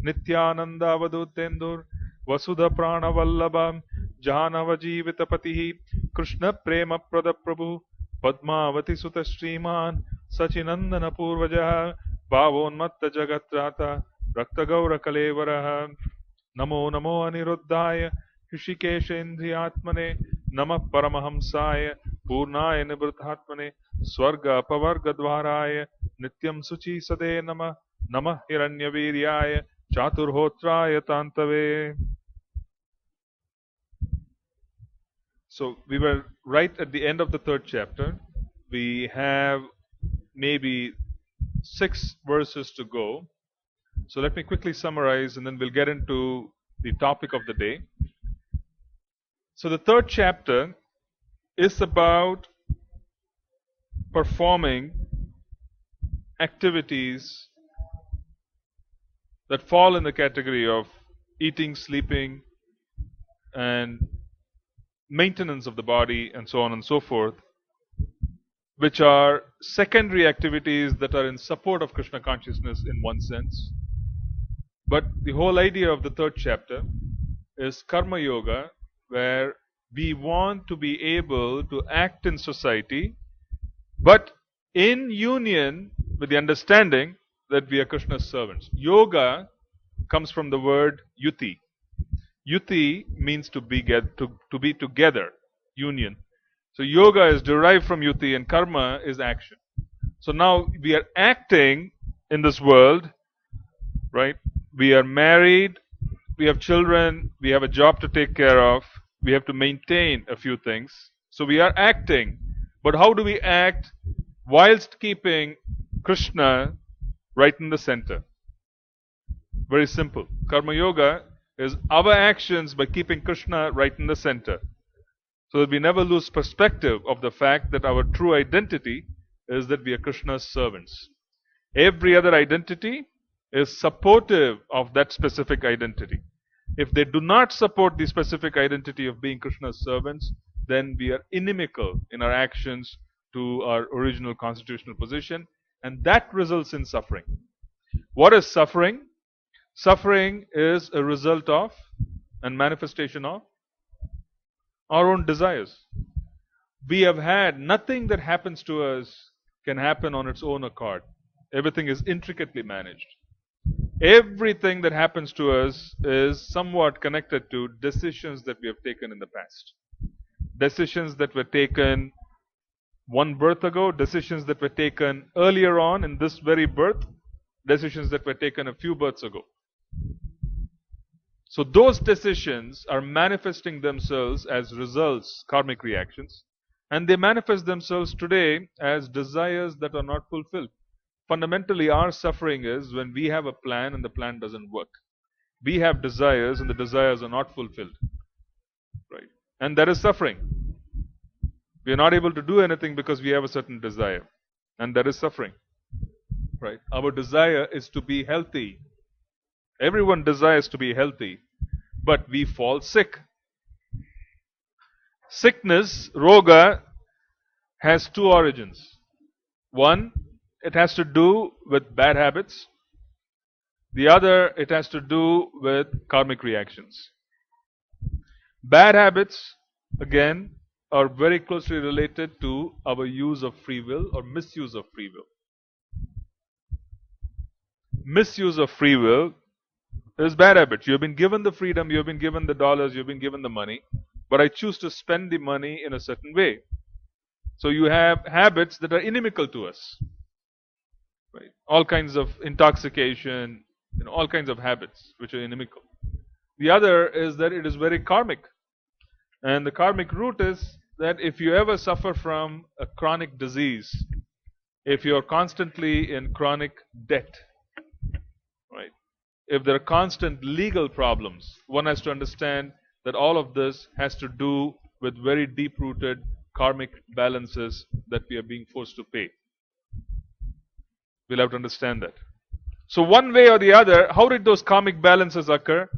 Nityananda Avadutendur Vasudha Pranavallabha Jahanav Jeevitapatihi Krishna Prema Prada Prabhu Padmavati Sutta Sriman Sachinandana Purvajaha Bhavonmatta Jagatrata Rakta Gaura Kalevaraha Namo Namo Aniruddhaya Hrishikeshendriyatmane Namah Paramahamsaya Purnaya Nibrathatmane Swarga Pavarga Dvaraya Nityam Suchi Sade Namah Namah Hiranyaviryaya Chaturhotraya Tantave. So we were right at the end of the third chapter. We have maybe 6 verses to go. So let me quickly summarize and then we'll get into the topic of the day. So the third chapter is about performing activities that fall in the category of eating, sleeping, and maintenance of the body, and so on and so forth, which are secondary activities that are in support of Krishna consciousness in one sense. But the whole idea of the third chapter is Karma Yoga, where we want to be able to act in society, but in union with the understanding that we are Krishna's servants. Yoga comes from the word yuti. Yuti means to be together, union. So yoga is derived from yuti and karma is action. So now we are acting in this world, right? We are married, we have children, we have a job to take care of, we have to maintain a few things. So we are acting. But how do we act whilst keeping Krishna right in the center? Very simple. Karma Yoga is our actions by keeping Krishna right in the center, so that we never lose perspective of the fact that our true identity is that we are Krishna's servants. Every other identity is supportive of that specific identity. If they do not support the specific identity of being Krishna's servants, then we are inimical in our actions to our original constitutional position, and that results in suffering. What is suffering? Suffering is a result of and manifestation of our own desires. We have had nothing that happens to us can happen on its own accord. Everything is intricately managed. Everything that happens to us is somewhat connected to decisions that we have taken in the past. Decisions that were taken one birth ago, decisions that were taken earlier on in this very birth, decisions that were taken a few births ago. So those decisions are manifesting themselves as results, karmic reactions, and they manifest themselves today as desires that are not fulfilled. Fundamentally, our suffering is when we have a plan and the plan doesn't work. We have desires and the desires are not fulfilled, right? And that is suffering. We are not able to do anything because we have a certain desire, and that is suffering, right? Our desire is to be healthy. Everyone desires to be healthy, but we fall sick. Sickness, roga, has 2 origins. One, it has to do with bad habits. The other, it has to do with karmic reactions. Bad habits, again, are very closely related to our use of free will or misuse of free will. Misuse of free will is bad habits. You have been given the freedom, you have been given the dollars, you have been given the money, but I choose to spend the money in a certain way. So you have habits that are inimical to us, right? All kinds of intoxication, all kinds of habits which are inimical. The other is that it is very karmic, and the karmic root is that if you ever suffer from a chronic disease, if you are constantly in chronic debt, right? If there are constant legal problems, one has to understand that all of this has to do with very deep-rooted karmic balances that we are being forced to pay. We'll have to understand that. So one way or the other, how did those karmic balances occur?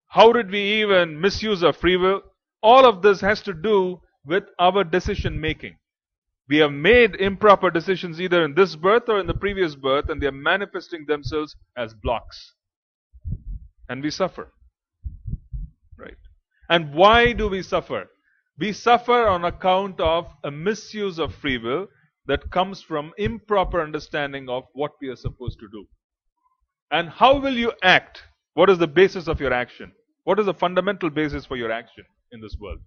How did we even misuse our free will? All of this has to do with our decision making. We have made improper decisions either in this birth or in the previous birth, and they are manifesting themselves as blocks. and we suffer. Right? And why do we suffer? We suffer on account of a misuse of free will that comes from improper understanding of what we are supposed to do. And how will you act? What is the basis of your action? What is the fundamental basis for your action in this world?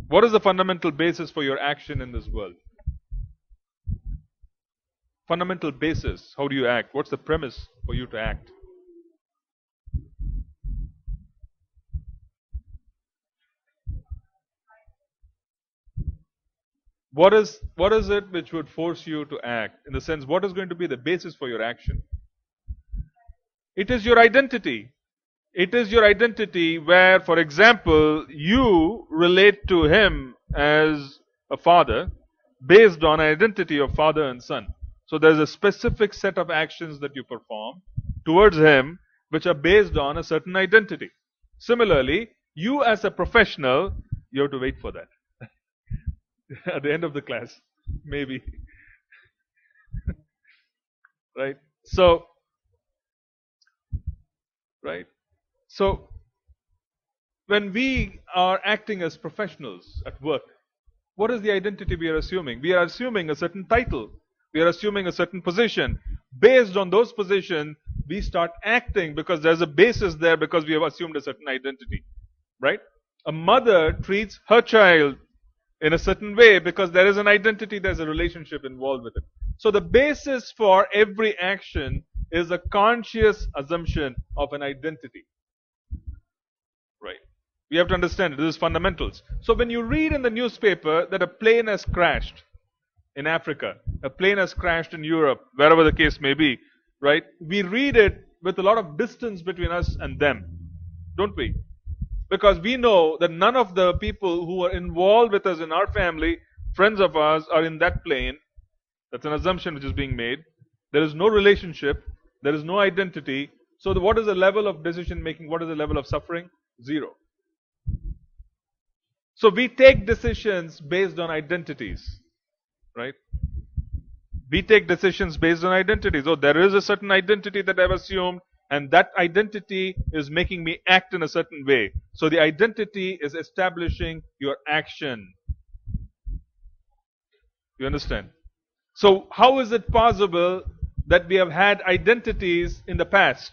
What is the fundamental basis for your action in this world? Fundamental basis. How do you act? What's the premise for you to act? What is it which would force you to act? In the sense, what is going to be the basis for your action? It is your identity. It is your identity where, for example, you relate to him as a father based on identity of father and son. So there's a specific set of actions that you perform towards him which are based on a certain identity. Similarly, you as a professional, you have to wait for that. At the end of the class, maybe. Right? So, right? So, when we are acting as professionals at work, what is the identity we are assuming? We are assuming a certain title. We are assuming a certain position. Based on those positions, we start acting because there's a basis there because we have assumed a certain identity. Right? A mother treats her child in a certain way because there is an identity, there's a relationship involved with it. So the basis for every action is a conscious assumption of an identity. Right? We have to understand it. This is fundamentals. So when you read in the newspaper that a plane has crashed in Africa, a plane has crashed in Europe, wherever the case may be, right? We read it with a lot of distance between us and them, don't we? Because we know that none of the people who are involved with us in our family, friends of ours, are in that plane. That's an assumption which is being made. There is no relationship. There is no identity. So what is the level of decision making? What is the level of suffering? Zero. So we take decisions based on identities. Right? We take decisions based on identities. Oh, there is a certain identity that I've assumed, and that identity is making me act in a certain way. So the identity is establishing your action. You understand? So how is it possible that we have had identities in the past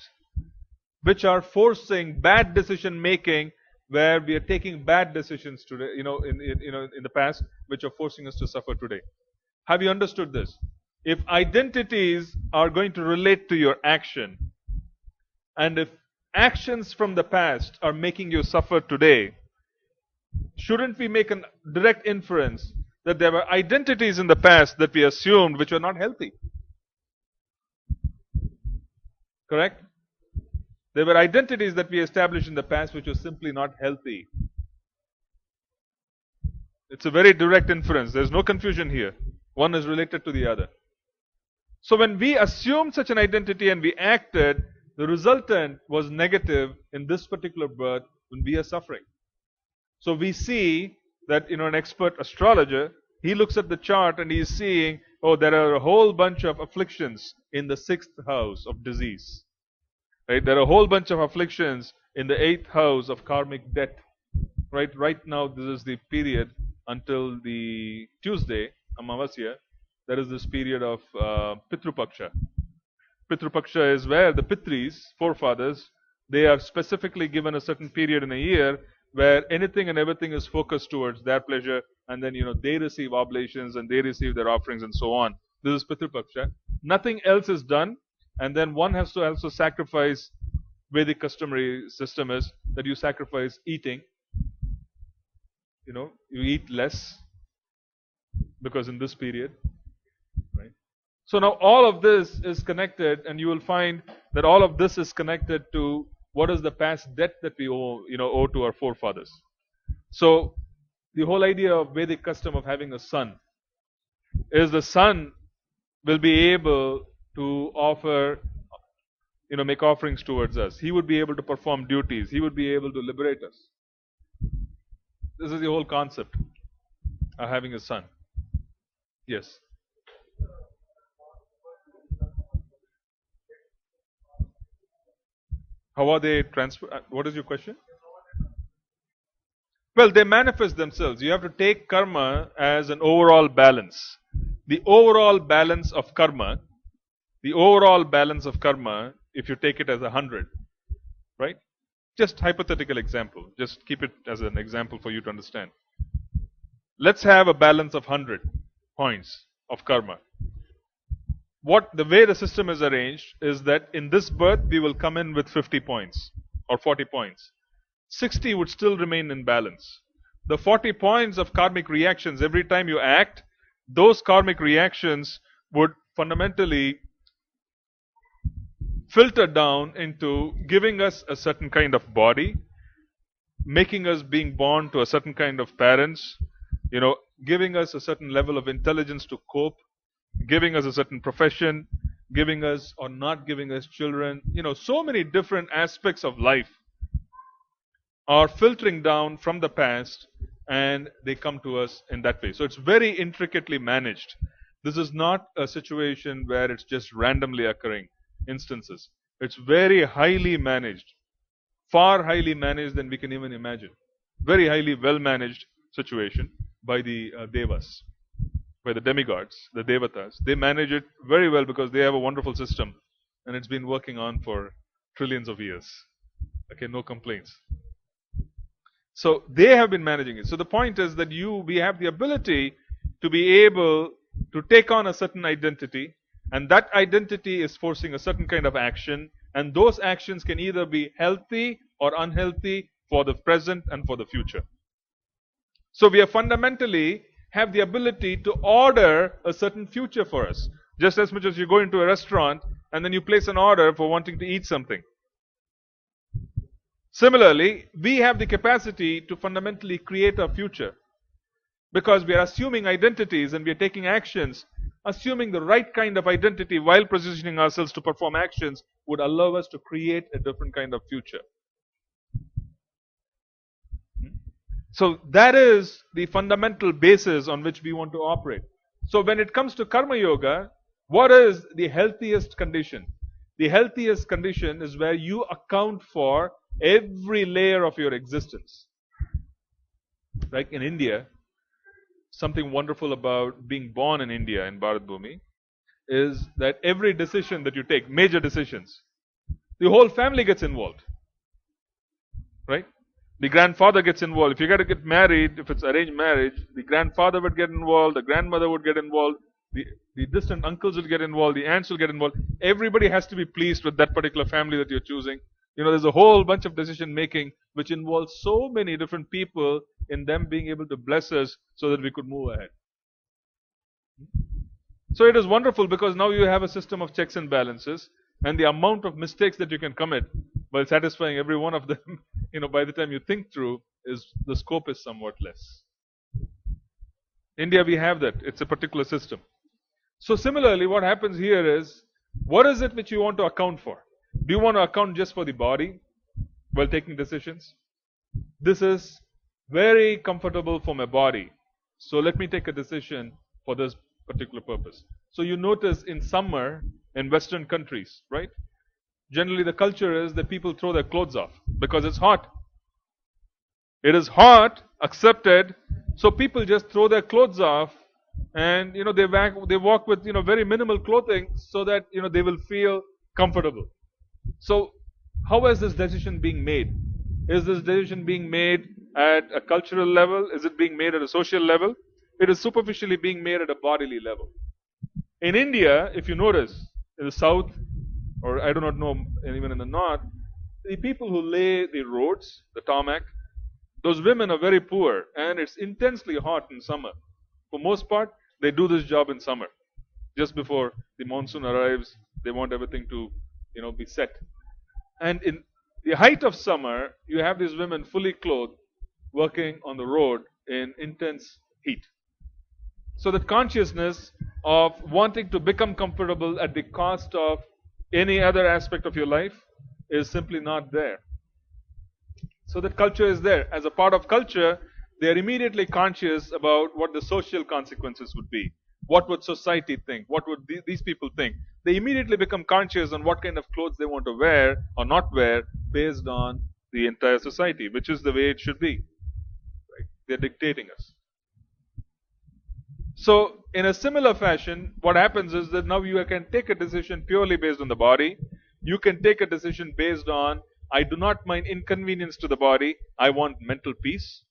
which are forcing bad decision making, where we are taking bad decisions today, in the past, which are forcing us to suffer today? Have you understood this? If identities are going to relate to your action, and if actions from the past are making you suffer today, shouldn't we make a direct inference that there were identities in the past that we assumed which were not healthy? Correct? There were identities that we established in the past which were simply not healthy. It's a very direct inference. There's no confusion here. One is related to the other. So when we assumed such an identity and we acted, the resultant was negative in this particular birth when we are suffering. So we see that, an expert astrologer, he looks at the chart and he's seeing, oh, there are a whole bunch of afflictions in the 6th house of disease. Right? There are a whole bunch of afflictions in the 8th house of karmic debt. Right now, this is the period until the Tuesday, Amavasya. There is this period of Pitrupaksha. Pitrupaksha is where the Pitris, forefathers, they are specifically given a certain period in a year where anything and everything is focused towards their pleasure, and then they receive oblations and they receive their offerings and so on. This is Pitrupaksha. Nothing else is done, and then one has to also sacrifice. Vedic customary system is that you sacrifice eating. You eat less because in this period, right? So now all of this is connected, and you will find that all of this is connected to what is the past debt that we owe to our forefathers. So the whole idea of Vedic custom of having a son is the son will be able to offer, make offerings towards us. He would be able to perform duties. He would be able to liberate us. This is the whole concept of having a son. Yes. How are they transfer? What is your question? Well, they manifest themselves. You have to take karma as an overall balance. The overall balance of karma, if you take it as 100, right? Just hypothetical example. Just keep it as an example for you to understand. Let's have a balance of 100 points of karma. The way the system is arranged is that in this birth we will come in with 50 points or 40 points. 60 would still remain in balance. The 40 points of karmic reactions, every time you act, those karmic reactions would fundamentally filter down into giving us a certain kind of body, making us being born to a certain kind of parents, giving us a certain level of intelligence to cope, giving us a certain profession, giving us or not giving us children. So many different aspects of life are filtering down from the past and they come to us in that way. So it's very intricately managed. This is not a situation where it's just randomly occurring instances. It's very highly managed, far highly managed than we can even imagine. Very highly well managed situation by the devas, by the demigods, the devatas. They manage it very well because they have a wonderful system and it's been working on for trillions of years. Okay, no complaints. So they have been managing it. So the point is that we have the ability to be able to take on a certain identity, and that identity is forcing a certain kind of action, and those actions can either be healthy or unhealthy for the present and for the future. So we are fundamentally have the ability to order a certain future for us. Just as much as you go into a restaurant and then you place an order for wanting to eat something. Similarly, we have the capacity to fundamentally create a future because we are assuming identities and we are taking actions. Assuming the right kind of identity while positioning ourselves to perform actions would allow us to create a different kind of future. So that is the fundamental basis on which we want to operate. So when it comes to karma yoga, what is the healthiest condition? The healthiest condition is where you account for every layer of your existence. Like in India, something wonderful about being born in India, in Bharat Bhumi, is that every decision that you take, major decisions, the whole family gets involved. Right? The grandfather gets involved. If you got to get married, if it's arranged marriage, the grandfather would get involved, the grandmother would get involved, the distant uncles will get involved, the aunts will get involved. Everybody has to be pleased with that particular family that you're choosing. There's a whole bunch of decision making which involves so many different people in them being able to bless us so that we could move ahead. So it is wonderful because now you have a system of checks and balances, and the amount of mistakes that you can commit while satisfying every one of them, by the time you think through, the scope is somewhat less. India, we have that. It's a particular system. So similarly, what happens here is, what is it which you want to account for? Do you want to account just for the body while taking decisions? This is very comfortable for my body, so let me take a decision for this particular purpose. So you notice in summer in Western countries, right? Generally the culture is that people throw their clothes off because it's hot. It is hot, accepted, so people just throw their clothes off and they walk with very minimal clothing so that they will feel comfortable. So how is this decision being made? Is this decision being made at a cultural level? Is it being made at a social level? It is superficially being made at a bodily level. In India, if you notice, in the south, or I do not know, even in the north, the people who lay the roads, the tarmac, those women are very poor and it's intensely hot in summer. For most part, they do this job in summer. Just before the monsoon arrives, they want everything to be set. And in the height of summer, you have these women fully clothed working on the road in intense heat. So that consciousness of wanting to become comfortable at the cost of any other aspect of your life is simply not there. So that culture is there. As a part of culture, they are immediately conscious about what the social consequences would be. What would society think? What would these people think? They immediately become conscious on what kind of clothes they want to wear or not wear based on the entire society, which is the way it should be. Right? They're dictating us. So, in a similar fashion, what happens is that now you can take a decision purely based on the body. You can take a decision based on, I do not mind inconvenience to the body, I want mental peace.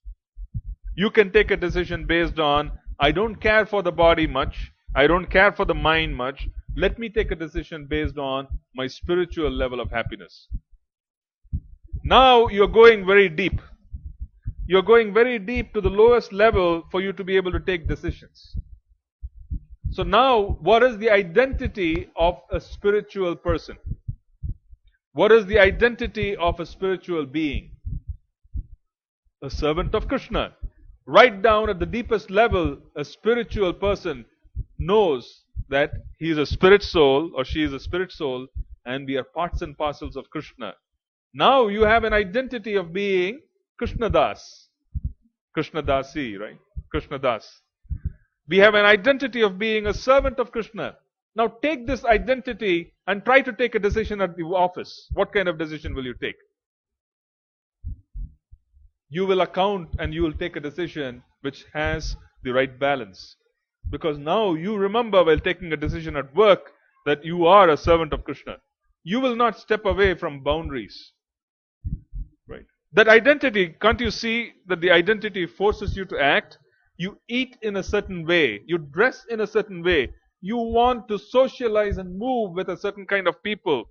You can take a decision based on, I don't care for the body much, I don't care for the mind much, let me take a decision based on my spiritual level of happiness. Now you're going very deep. You're going very deep to the lowest level for you to be able to take decisions. So now, what is the identity of a spiritual person? What is the identity of a spiritual being? A servant of Krishna. Right down at the deepest level, a spiritual person knows that he is a spirit soul or she is a spirit soul and we are parts and parcels of Krishna. Now you have an identity of being Krishna Das. Krishna Dasi, right? Krishna Das. We have an identity of being a servant of Krishna. Now take this identity and try to take a decision at the office. What kind of decision will you take? You will account and you will take a decision which has the right balance. Because now you remember while taking a decision at work that you are a servant of Krishna. You will not step away from boundaries. Right? That identity, can't you see that the identity forces you to act? You eat in a certain way. You dress in a certain way. You want to socialize and move with a certain kind of people.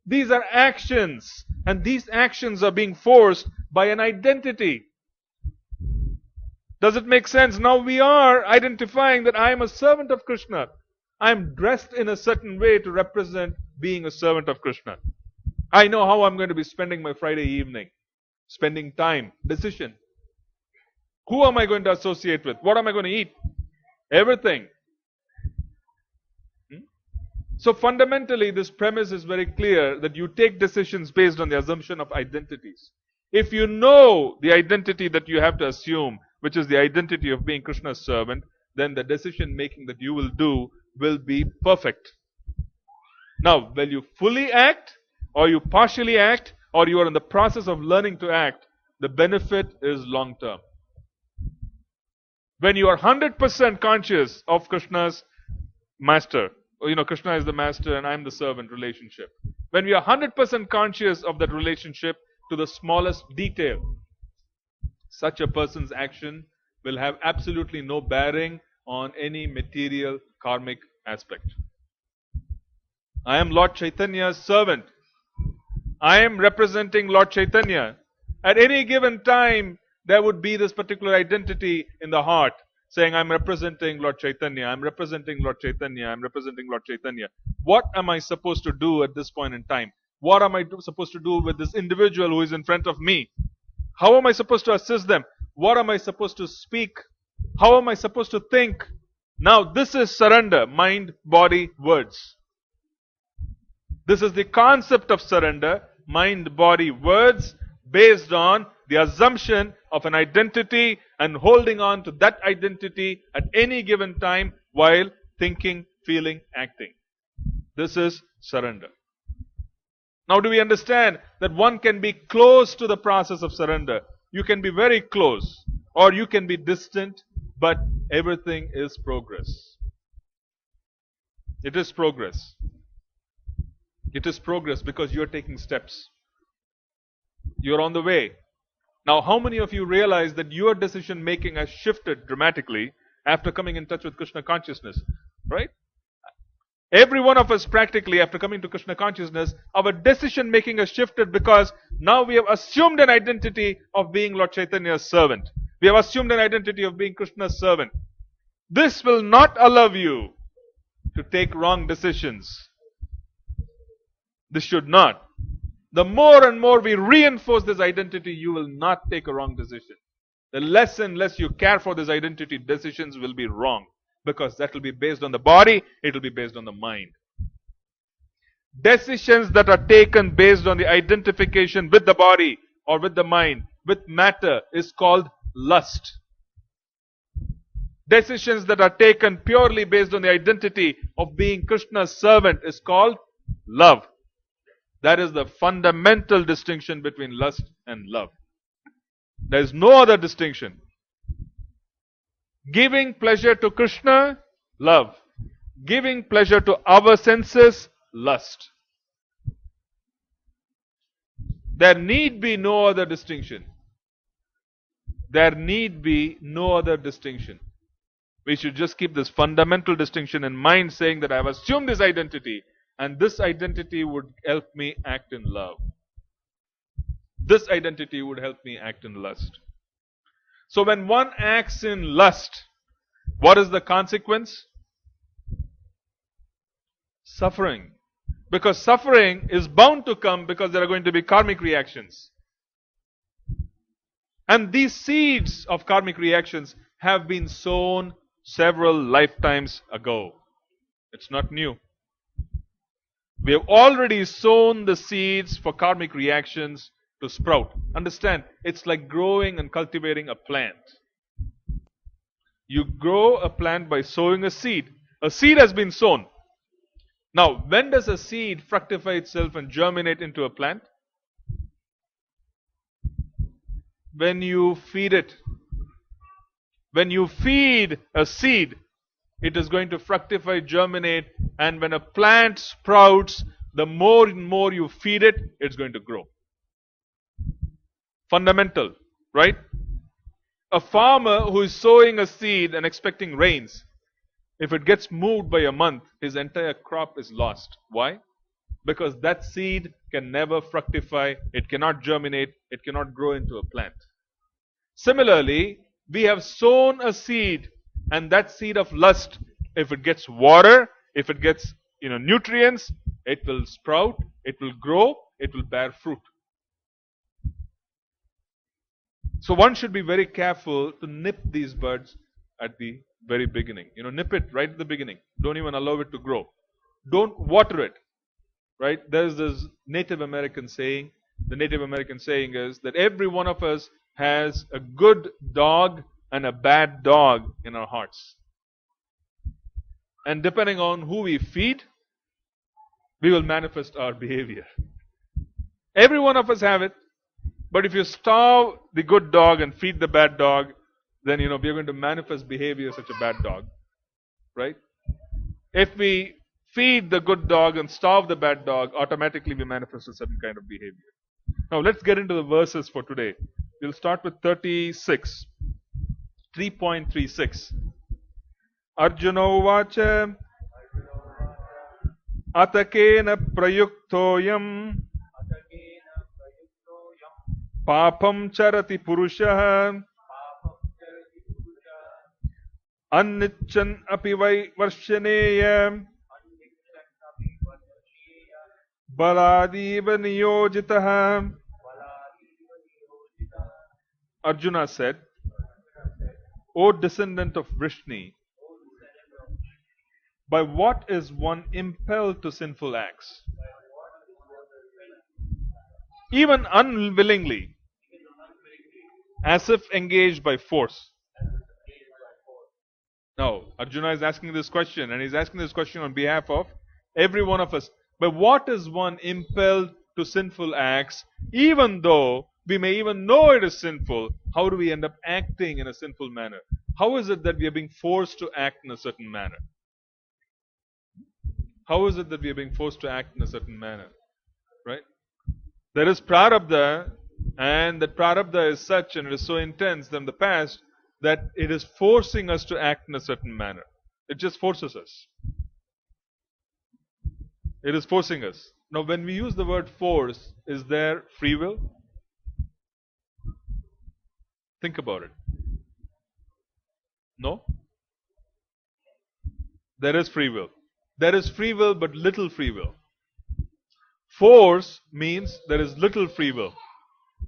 These are actions. And these actions are being forced by an identity. Does it make sense? Now we are identifying that I am a servant of Krishna. I am dressed in a certain way to represent being a servant of Krishna. I know how I'm going to be spending my Friday evening. Spending time. Decision. Who am I going to associate with? What am I going to eat? Everything. So fundamentally, this premise is very clear that you take decisions based on the assumption of identities. If you know the identity that you have to assume, which is the identity of being Krishna's servant, then the decision making that you will do will be perfect. Now, will you fully act, or you partially act, or you are in the process of learning to act, the benefit is long term. When you are 100% conscious of Krishna's master, Krishna is the master and I'm the servant relationship. When we are 100% conscious of that relationship to the smallest detail, such a person's action will have absolutely no bearing on any material karmic aspect. I am Lord Chaitanya's servant. I am representing Lord Chaitanya. At any given time, there would be this particular identity in the heart, saying, I'm representing Lord Chaitanya, I'm representing Lord Chaitanya, I'm representing Lord Chaitanya. What am I supposed to do at this point in time? What am I supposed to do with this individual who is in front of me? How am I supposed to assist them? What am I supposed to speak? How am I supposed to think? Now, this is surrender, mind, body, words. This is the concept of surrender, mind, body, words, based on the assumption of an identity and holding on to that identity at any given time while thinking, feeling, acting. This is surrender. Now, do we understand that one can be close to the process of surrender? You can be very close, or you can be distant, but everything is progress. It is progress. It is progress because you're taking steps. You're on the way. Now, how many of you realize that your decision making has shifted dramatically after coming in touch with Krishna consciousness? Right? Every one of us practically, after coming to Krishna consciousness, our decision making has shifted because now we have assumed an identity of being Lord Chaitanya's servant. We have assumed an identity of being Krishna's servant. This will not allow you to take wrong decisions. This should not. The more and more we reinforce this identity, you will not take a wrong decision. The less and less you care for this identity, decisions will be wrong. Because that will be based on the body, it will be based on the mind. Decisions that are taken based on the identification with the body or with the mind, with matter, is called lust. Decisions that are taken purely based on the identity of being Krishna's servant is called love. That is the fundamental distinction between lust and love. There is no other distinction. Giving pleasure to Krishna, love. Giving pleasure to our senses, lust. There need be no other distinction. There need be no other distinction. We should just keep this fundamental distinction in mind, saying that I have assumed this identity, and this identity would help me act in love. This identity would help me act in lust. So when one acts in lust, what is the consequence? Suffering. Because suffering is bound to come because there are going to be karmic reactions. And these seeds of karmic reactions have been sown several lifetimes ago. It's not new. We have already sown the seeds for karmic reactions to sprout. Understand, it's like growing and cultivating a plant. You grow a plant by sowing a seed. A seed has been sown. Now, when does a seed fructify itself and germinate into a plant? When you feed it. When you feed a seed, it is going to fructify, germinate, and when a plant sprouts, the more and more you feed it, it's going to grow. Fundamental, right? A farmer who is sowing a seed and expecting rains, if it gets moved by a month, his entire crop is lost. Why? Because that seed can never fructify, it cannot germinate, it cannot grow into a plant. Similarly, we have sown a seed, and that seed of lust, if it gets water, if it gets nutrients, it will sprout, it will grow, it will bear fruit. So one should be very careful to nip these buds at the very beginning. Nip it right at the beginning. Don't even allow it to grow. Don't water it. Right? There's this Native American saying. The Native American saying is that every one of us has a good dog and a bad dog in our hearts. And depending on who we feed, we will manifest our behavior. Every one of us have it. But if you starve the good dog and feed the bad dog, then we are going to manifest behavior such a bad dog. Right? If we feed the good dog and starve the bad dog, automatically we manifest a certain kind of behavior. Now let's get into the verses for today. We'll start with 36. 3.36. Arjuna uvacha atakena prayuktoyam papam charati purushah annichan api vai varshaneya baladiva niyojitah. Arjuna said, O descendant of Vrishni, by what is one impelled to sinful acts? Even unwillingly, as if engaged by force. Now, Arjuna is asking this question, and he's asking this question on behalf of every one of us. By what is one impelled to sinful acts, even though we may even know it is sinful? How do we end up acting in a sinful manner? How is it that we are being forced to act in a certain manner? How is it that we are being forced to act in a certain manner? Right? There is prarabdha, and that prarabdha is such and it is so intense than the past that it is forcing us to act in a certain manner. It just forces us. It is forcing us. Now, when we use the word force, is there free will? Think about it. No? There is free will. There is free will, but little free will. Force means there is little free will.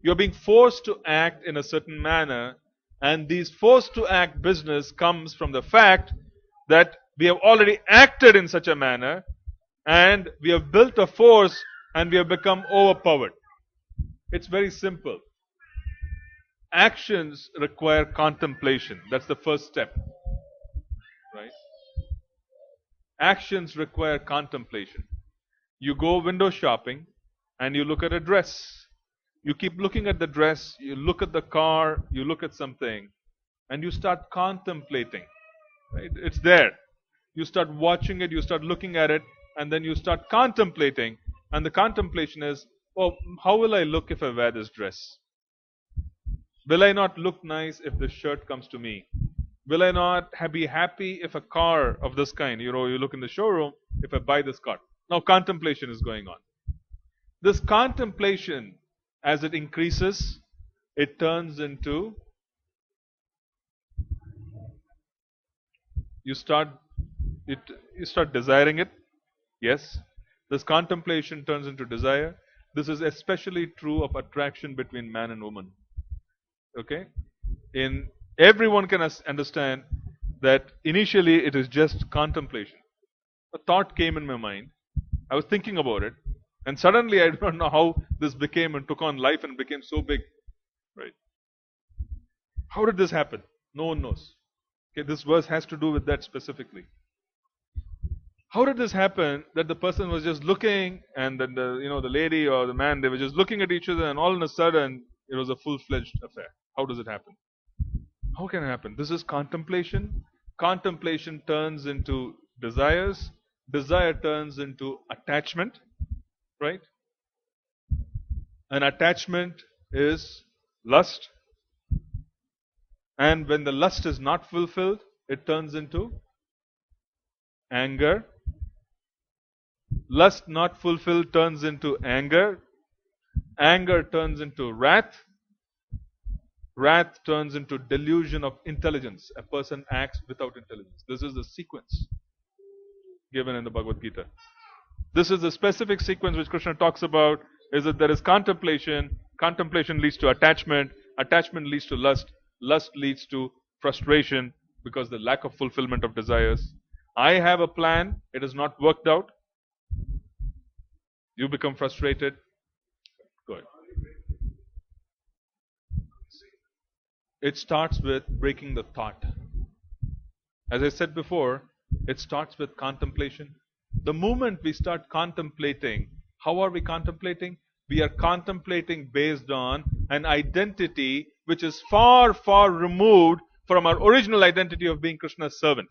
You're being forced to act in a certain manner, and this forced to act business comes from the fact that we have already acted in such a manner, and we have built a force, and we have become overpowered. It's very simple. Actions require contemplation. That's the first step. Right? Actions require contemplation. You go window shopping, and you look at a dress. You keep looking at the dress, you look at the car, you look at something, and you start contemplating. Right? It's there. You start watching it, you start looking at it, and then you start contemplating. And the contemplation is, oh, how will I look if I wear this dress? Will I not look nice if this shirt comes to me? Will I not be happy if a car of this kind, you look in the showroom, if I buy this car? Now contemplation is going on. This contemplation, as it increases, it turns into, you start desiring it. Yes, this contemplation turns into desire. This is especially true of attraction between man and woman. Okay, everyone can understand that initially it is just contemplation. A thought came in my mind. I was thinking about it, and suddenly I don't know how this became and took on life and became so big. Right? How did this happen? No one knows. Okay, this verse has to do with that specifically. How did this happen that the person was just looking, and then the lady or the man, they were just looking at each other, and all of a sudden it was a full-fledged affair? How does it happen? How can it happen? This is contemplation. Contemplation turns into desires. Desire turns into attachment. Right? And attachment is lust. And when the lust is not fulfilled, it turns into anger. Lust not fulfilled turns into anger. Anger turns into wrath. Wrath turns into delusion of intelligence. A person acts without intelligence. This is the sequence given in the Bhagavad Gita. This is the specific sequence which Krishna talks about, is that there is contemplation. Contemplation leads to attachment. Attachment leads to lust. Lust leads to frustration because the lack of fulfillment of desires. I have a plan. It has not worked out. You become frustrated. Go ahead. It starts with breaking the thought. As I said before, it starts with contemplation. The moment we start contemplating, how are we contemplating? We are contemplating based on an identity which is far, far removed from our original identity of being Krishna's servant.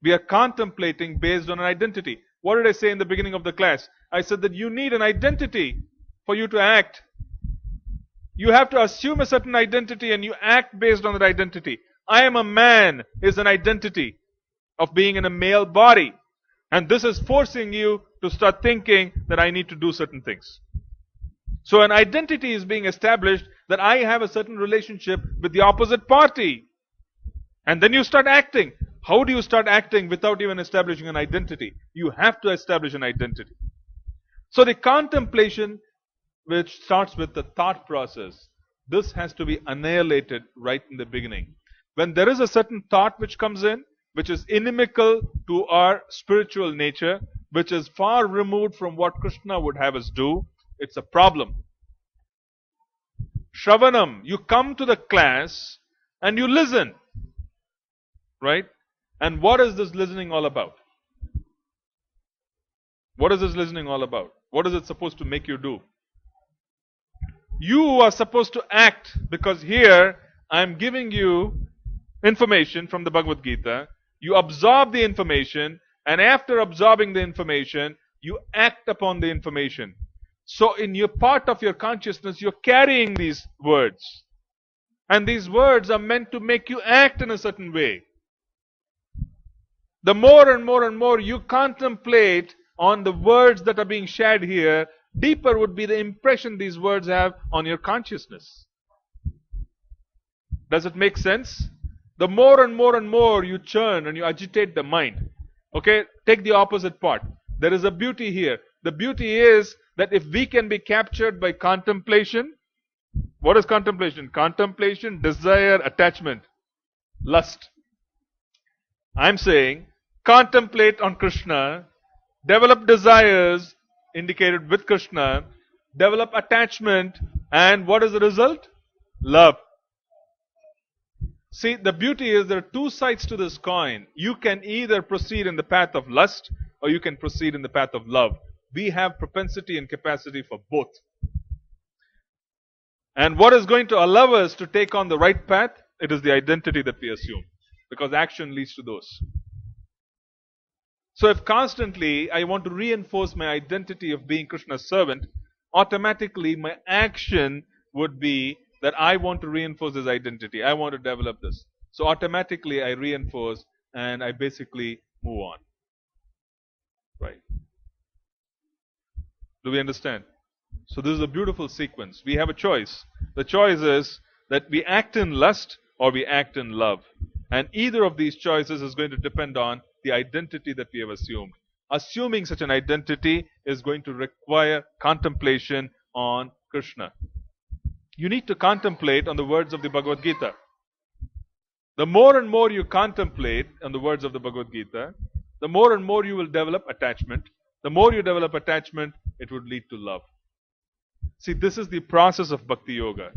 We are contemplating based on an identity. What did I say in the beginning of the class? I said that you need an identity for you to act. You have to assume a certain identity and you act based on that identity. I am a man is an identity of being in a male body. And this is forcing you to start thinking that I need to do certain things. So an identity is being established that I have a certain relationship with the opposite party. And then you start acting. How do you start acting without even establishing an identity? You have to establish an identity. So the contemplation, which starts with the thought process, this has to be annihilated right in the beginning. When there is a certain thought which comes in, which is inimical to our spiritual nature, which is far removed from what Krishna would have us do, it's a problem. Shravanam, you come to the class and you listen. Right? And what is this listening all about? What is this listening all about? What is it supposed to make you do? You are supposed to act, because here I am giving you information from the Bhagavad Gita. You absorb the information, and after absorbing the information, you act upon the information. So in your part of your consciousness, you're carrying these words. And these words are meant to make you act in a certain way. The more and more and more you contemplate on the words that are being shared here, deeper would be the impression these words have on your consciousness. Does it make sense? The more and more and more you churn and you agitate the mind. Okay, take the opposite part. There is a beauty here. The beauty is that if we can be captured by contemplation, what is contemplation? Contemplation, desire, attachment, lust. I'm saying, contemplate on Krishna, develop desires indicated with Krishna, develop attachment, and what is the result? Love. See, the beauty is there are two sides to this coin. You can either proceed in the path of lust or you can proceed in the path of love. We have propensity and capacity for both. And what is going to allow us to take on the right path? It is the identity that we assume, because action leads to those. So if constantly I want to reinforce my identity of being Krishna's servant, automatically my action would be that I want to reinforce this identity. I want to develop this. So automatically I reinforce and I basically move on. Right? Do we understand? So this is a beautiful sequence. We have a choice. The choice is that we act in lust or we act in love. And either of these choices is going to depend on the identity that we have assumed. Assuming such an identity is going to require contemplation on Krishna. You need to contemplate on the words of the Bhagavad Gita. The more and more you contemplate on the words of the Bhagavad Gita, the more and more you will develop attachment. The more you develop attachment, it would lead to love. See, this is the process of Bhakti Yoga.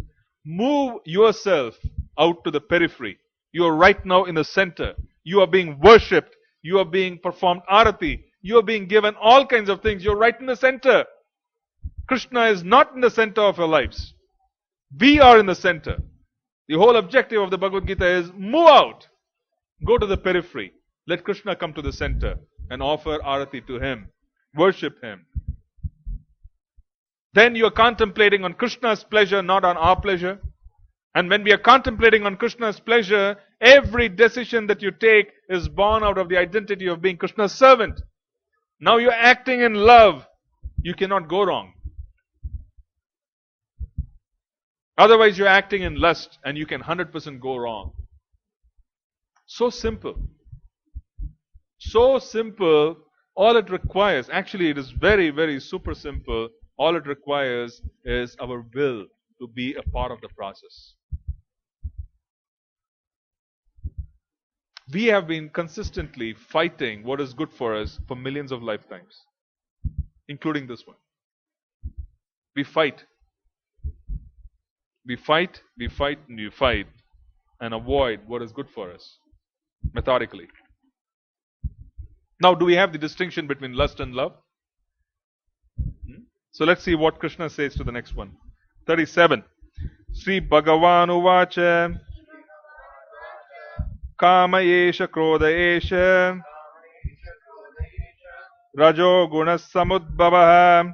Move yourself out to the periphery. You are right now in the center. You are being worshipped. You are being performed arati. You are being given all kinds of things. You're right in the center. Krishna is not in the center of our lives. We are in the center. The whole objective of the Bhagavad Gita is move out. Go to the periphery. Let Krishna come to the center and offer arati to him. Worship him. Then you are contemplating on Krishna's pleasure, not on our pleasure. And when we are contemplating on Krishna's pleasure, every decision that you take is born out of the identity of being Krishna's servant. Now you're acting in love. You cannot go wrong. Otherwise you're acting in lust and you can 100% go wrong. So simple. So simple. All it requires, actually it is very, very super simple. All it requires is our will to be a part of the process. We have been consistently fighting what is good for us for millions of lifetimes, including this one. We fight. We fight, we fight, and we fight, and avoid what is good for us, methodically. Now, do we have the distinction between lust and love? So let's see what Krishna says to the next one. 37. Sri Bhagavan Uvacha Kama Esha Krodha Esha Rajo Guna Samudbhavaha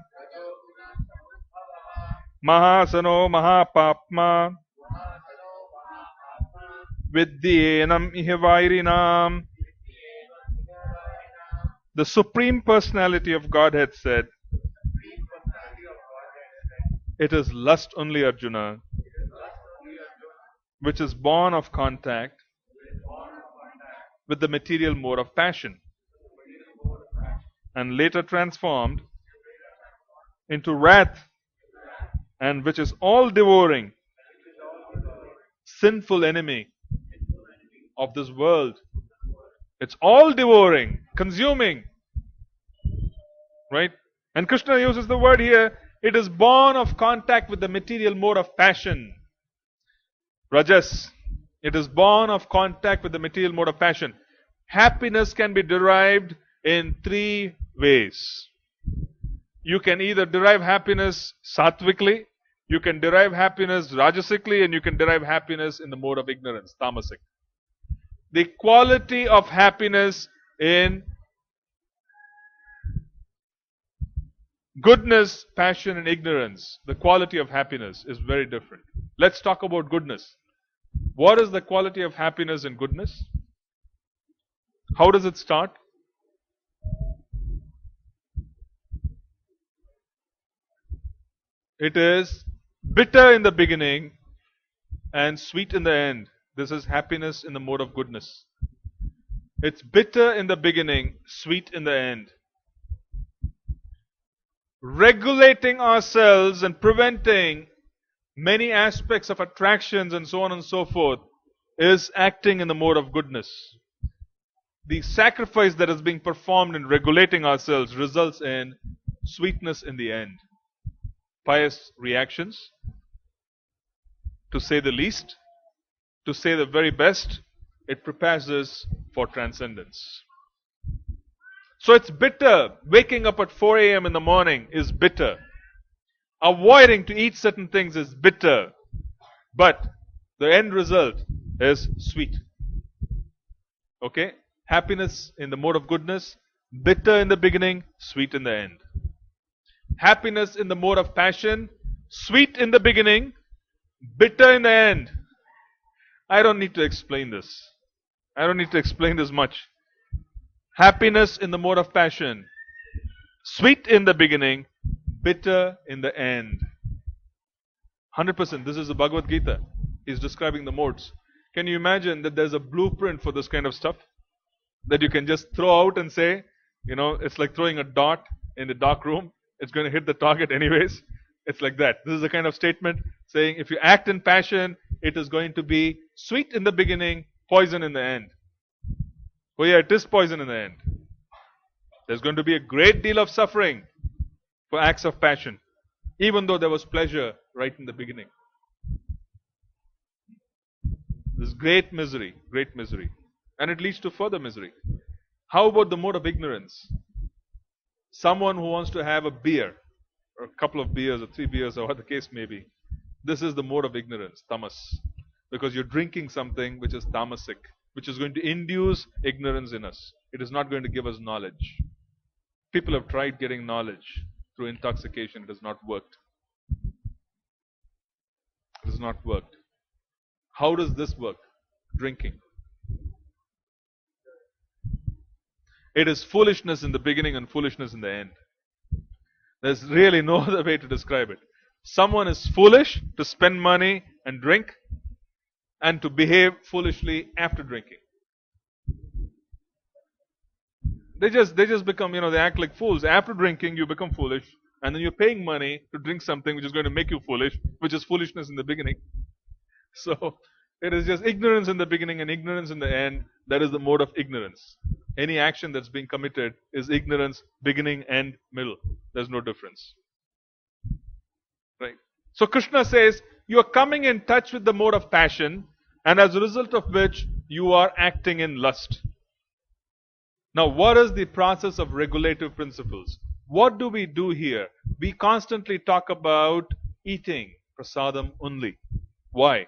Mahasano Mahapapma Vidyenam Ihivairinam. The Supreme Personality of Godhead said, it is lust only, Arjuna, which is born of contact with the material mode of passion and later transformed into wrath, and which is all devouring, sinful enemy of this world. It's all devouring, consuming. Right? And Krishna uses the word here, it is born of contact with the material mode of passion. Rajas. It is born of contact with the material mode of passion. Happiness can be derived in three ways. You can either derive happiness sattvically, you can derive happiness rajasically, and you can derive happiness in the mode of ignorance, tamasic. The quality of happiness in goodness, passion, and ignorance, the quality of happiness is very different. Let's talk about goodness. What is the quality of happiness in goodness? How does it start? It is bitter in the beginning and sweet in the end. This is happiness in the mode of goodness. It's bitter in the beginning, sweet in the end. Regulating ourselves and preventing many aspects of attractions and so on and so forth is acting in the mode of goodness. The sacrifice that is being performed in regulating ourselves results in sweetness in the end. Pious reactions, to say the least, to say the very best, it prepares us for transcendence. So it's bitter. Waking up at 4 a.m. in the morning is bitter. Avoiding to eat certain things is bitter. But the end result is sweet. Okay? Happiness in the mode of goodness, bitter in the beginning, sweet in the end. Happiness in the mode of passion, sweet in the beginning, bitter in the end. I don't need to explain this. I don't need to explain this much. Happiness in the mode of passion, sweet in the beginning, bitter in the end. 100%. This is the Bhagavad Gita. He's describing the modes. Can you imagine that there's a blueprint for this kind of stuff? That you can just throw out and say, it's like throwing a dot in the dark room. It's going to hit the target anyways. It's like that. This is the kind of statement saying if you act in passion, it is going to be sweet in the beginning, poison in the end. Oh yeah, it is poison in the end. There's going to be a great deal of suffering for acts of passion, even though there was pleasure right in the beginning. This great misery, and it leads to further misery. How about the mode of ignorance? Someone who wants to have a beer, or a couple of beers, or 3 beers, or what the case may be. This is the mode of ignorance, tamas. Because you're drinking something which is tamasic, which is going to induce ignorance in us. It is not going to give us knowledge. People have tried getting knowledge through intoxication. It has not worked. It has not worked. How does this work? Drinking. It is foolishness in the beginning and foolishness in the end. There's really no other way to describe it. Someone is foolish to spend money and drink and to behave foolishly after drinking. They just become, they act like fools. After drinking, you become foolish, and then you're paying money to drink something which is going to make you foolish, which is foolishness in the beginning. So, it is just ignorance in the beginning and ignorance in the end. That is the mode of ignorance. Any action that's being committed is ignorance, beginning, end, middle. There's no difference. Right? So Krishna says, you are coming in touch with the mode of passion, and as a result of which, you are acting in lust. Now, what is the process of regulative principles? What do we do here? We constantly talk about eating prasadam only. Why?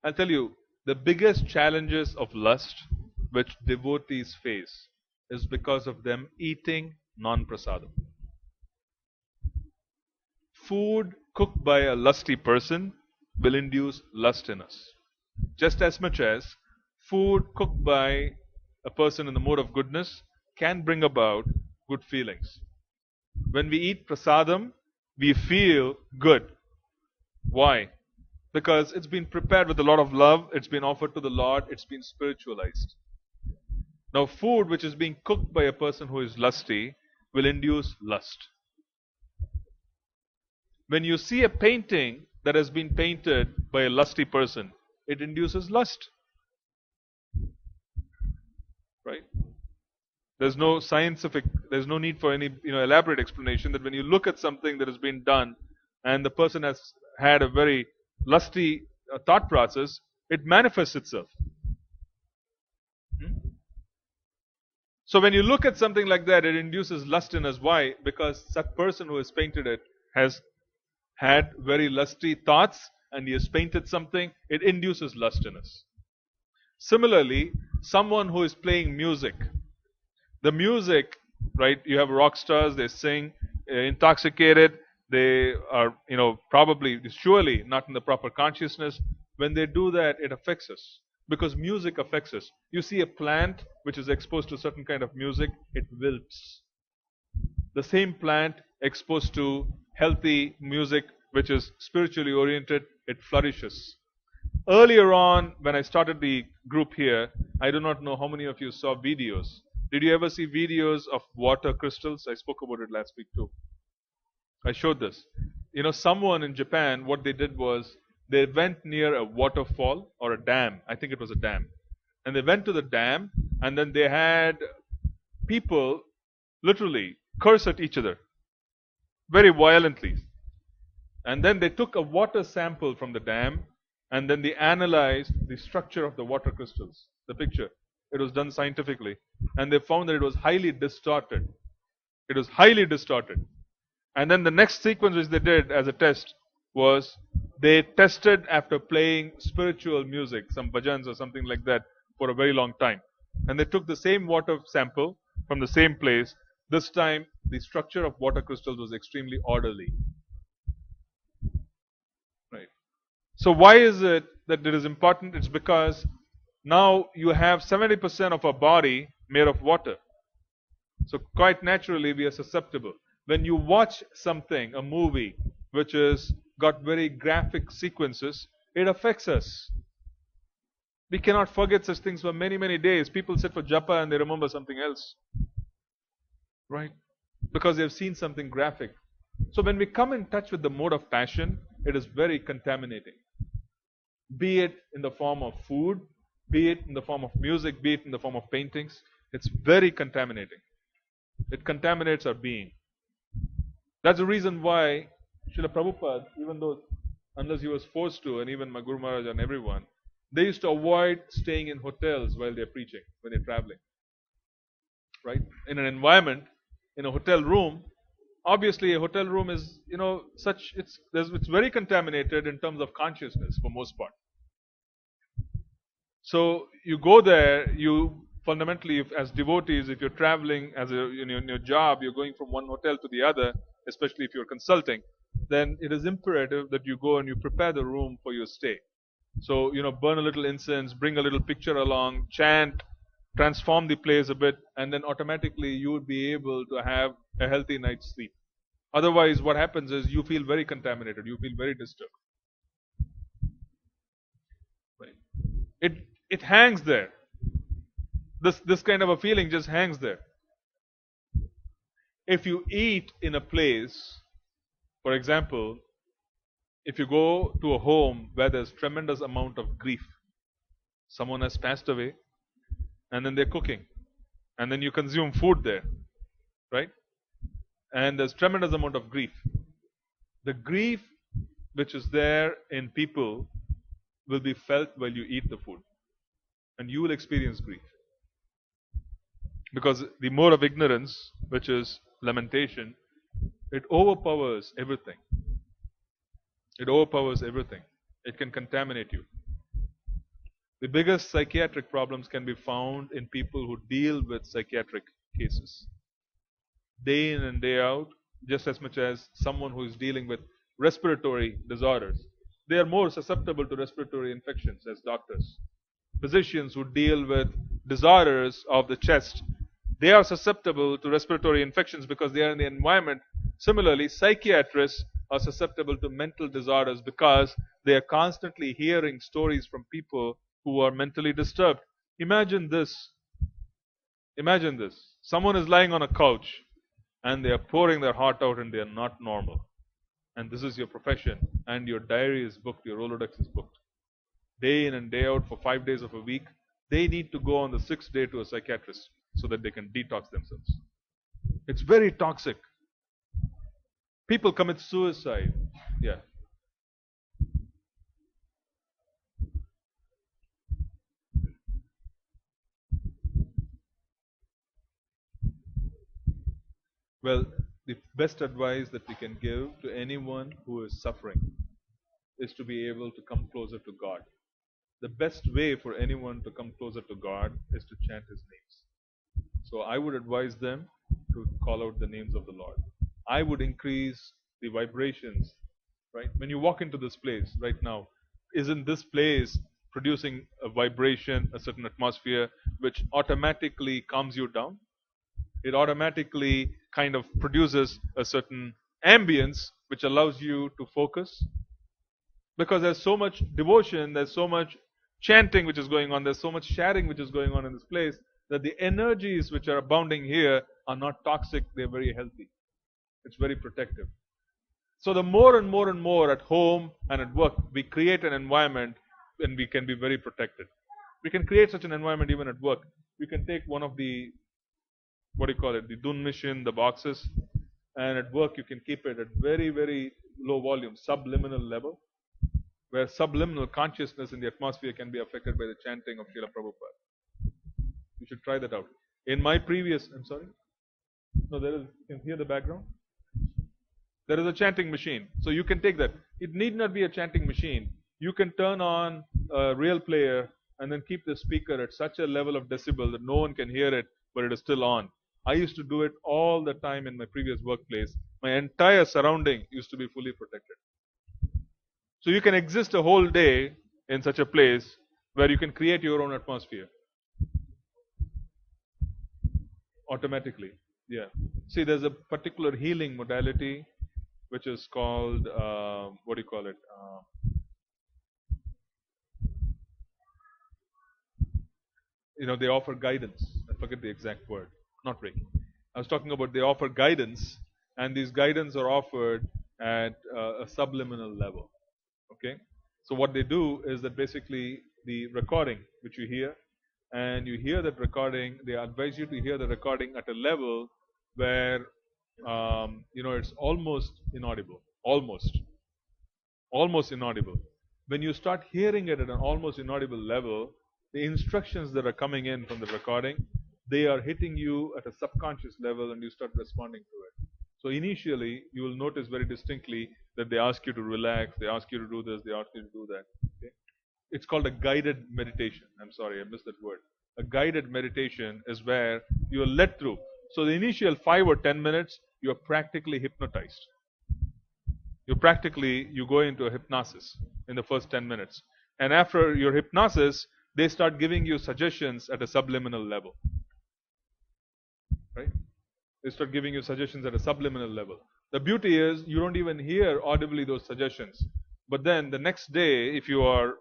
I'll tell you, the biggest challenges of lust which devotees face is because of them eating non-prasadam. Food cooked by a lusty person will induce lust in us. Just as much as food cooked by a person in the mode of goodness can bring about good feelings. When we eat prasadam, we feel good. Why? Because it's been prepared with a lot of love, it's been offered to the Lord, it's been spiritualized. Now, food which is being cooked by a person who is lusty will induce lust. When you see a painting that has been painted by a lusty person, it induces lust. Right? There's no need for any elaborate explanation that when you look at something that has been done and the person has had a very lusty thought process, it manifests itself. So when you look at something like that, it induces lust in us. Why? Because that person who has painted it has had very lusty thoughts and he has painted something, it induces lust in us. Similarly, someone who is playing music, the music, right, you have rock stars, they sing, intoxicated, they are, probably, surely not in the proper consciousness. When they do that, it affects us. Because music affects us. You see a plant which is exposed to a certain kind of music, it wilts. The same plant exposed to healthy music which is spiritually oriented, it flourishes. Earlier on, when I started the group here, I do not know how many of you saw videos. Did you ever see videos of water crystals? I spoke about it last week too. I showed this. Someone in Japan, what they did was, they went near a waterfall or a dam. I think it was a dam. And they went to the dam and then they had people literally curse at each other very violently. And then they took a water sample from the dam and then they analyzed the structure of the water crystals, the picture. It was done scientifically. And they found that it was highly distorted. It was highly distorted. And then the next sequence which they did as a test was they tested after playing spiritual music, some bhajans or something like that, for a very long time. And they took the same water sample from the same place. This time, the structure of water crystals was extremely orderly. Right. So why is it that it is important? It's because now you have 70% of our body made of water. So quite naturally we are susceptible. When you watch something, a movie, which has got very graphic sequences, it affects us. We cannot forget such things for many, many days. People sit for japa and they remember something else. Right? Because they've seen something graphic. So when we come in touch with the mode of passion, it is very contaminating. Be it in the form of food, be it in the form of music, be it in the form of paintings, it's very contaminating. It contaminates our being. That's the reason why Srila Prabhupada, even though, unless he was forced to, and even my Guru Maharaj and everyone, they used to avoid staying in hotels while they're preaching, when they're traveling. Right? In an environment, in a hotel room, obviously a hotel room is, it's very contaminated in terms of consciousness for most part. So you go there, you fundamentally, as devotees, if you're traveling in your job, you're going from one hotel to the other, especially if you're consulting, then it is imperative that you go and you prepare the room for your stay. So, burn a little incense, bring a little picture along, chant, transform the place a bit, and then automatically you would be able to have a healthy night's sleep. Otherwise, what happens is you feel very contaminated, you feel very disturbed. Right. It hangs there. This kind of a feeling just hangs there. If you eat in a place, for example, if you go to a home where there's tremendous amount of grief, someone has passed away, and then they're cooking, and then you consume food there, right? And there's tremendous amount of grief. The grief which is there in people will be felt while you eat the food, and you will experience grief. Because the mode of ignorance, which is lamentation, it overpowers everything. It overpowers everything. It can contaminate you. The biggest psychiatric problems can be found in people who deal with psychiatric cases. Day in and day out, just as much as someone who is dealing with respiratory disorders. They are more susceptible to respiratory infections as doctors. Physicians who deal with disorders of the chest, they are susceptible to respiratory infections because they are in the environment. Similarly, psychiatrists are susceptible to mental disorders because they are constantly hearing stories from people who are mentally disturbed. Imagine this. Imagine this. Someone is lying on a couch and they are pouring their heart out and they are not normal. And this is your profession and your diary is booked, your Rolodex is booked. Day in and day out for 5 days of a week, they need to go on the 6th day to a psychiatrist so that they can detox themselves. It's very toxic. People commit suicide. Yeah. Well, the best advice that we can give to anyone who is suffering is to be able to come closer to God. The best way for anyone to come closer to God is to chant His names. So I would advise them to call out the names of the Lord. I would increase the vibrations, right? When you walk into this place right now, isn't this place producing a vibration, a certain atmosphere, which automatically calms you down? It automatically kind of produces a certain ambience which allows you to focus. Because there's so much devotion, there's so much chanting which is going on, there's so much sharing which is going on in this place, that the energies which are abounding here are not toxic, they're very healthy. It's very protective. So the more and more and more at home and at work, we create an environment and we can be very protected. We can create such an environment even at work. We can take one of the, the Dun mission, the boxes, and at work you can keep it at very, very low volume, subliminal level, where subliminal consciousness in the atmosphere can be affected by the chanting of Srila Prabhupada. You should try that out. In my previous, I'm sorry? No, there is, you can hear the background? There is a chanting machine. So you can take that. It need not be a chanting machine. You can turn on a real player and then keep the speaker at such a level of decibel that no one can hear it, but it is still on. I used to do it all the time in my previous workplace. My entire surrounding used to be fully protected. So you can exist a whole day in such a place where you can create your own atmosphere automatically. Yeah. See, there's a particular healing modality which is called, what do you call it? They offer guidance. I forget the exact word. Not Reiki. I was talking about they offer guidance, and these guidance are offered at a subliminal level. Okay? So what they do is that basically the recording which you hear, and you hear that recording, they advise you to hear the recording at a level where it's almost inaudible. Almost inaudible. When you start hearing it at an almost inaudible level, the instructions that are coming in from the recording, they are hitting you at a subconscious level and you start responding to it. So initially, you will notice very distinctly that they ask you to relax, they ask you to do this, they ask you to do that. Okay? It's called a guided meditation. I'm sorry, I missed that word. A guided meditation is where you are led through. So the initial 5 or 10 minutes, you are practically hypnotized. You go into a hypnosis in the first 10 minutes. And after your hypnosis, they start giving you suggestions at a subliminal level. Right? They start giving you suggestions at a subliminal level. The beauty is you don't even hear audibly those suggestions. But then the next day, if your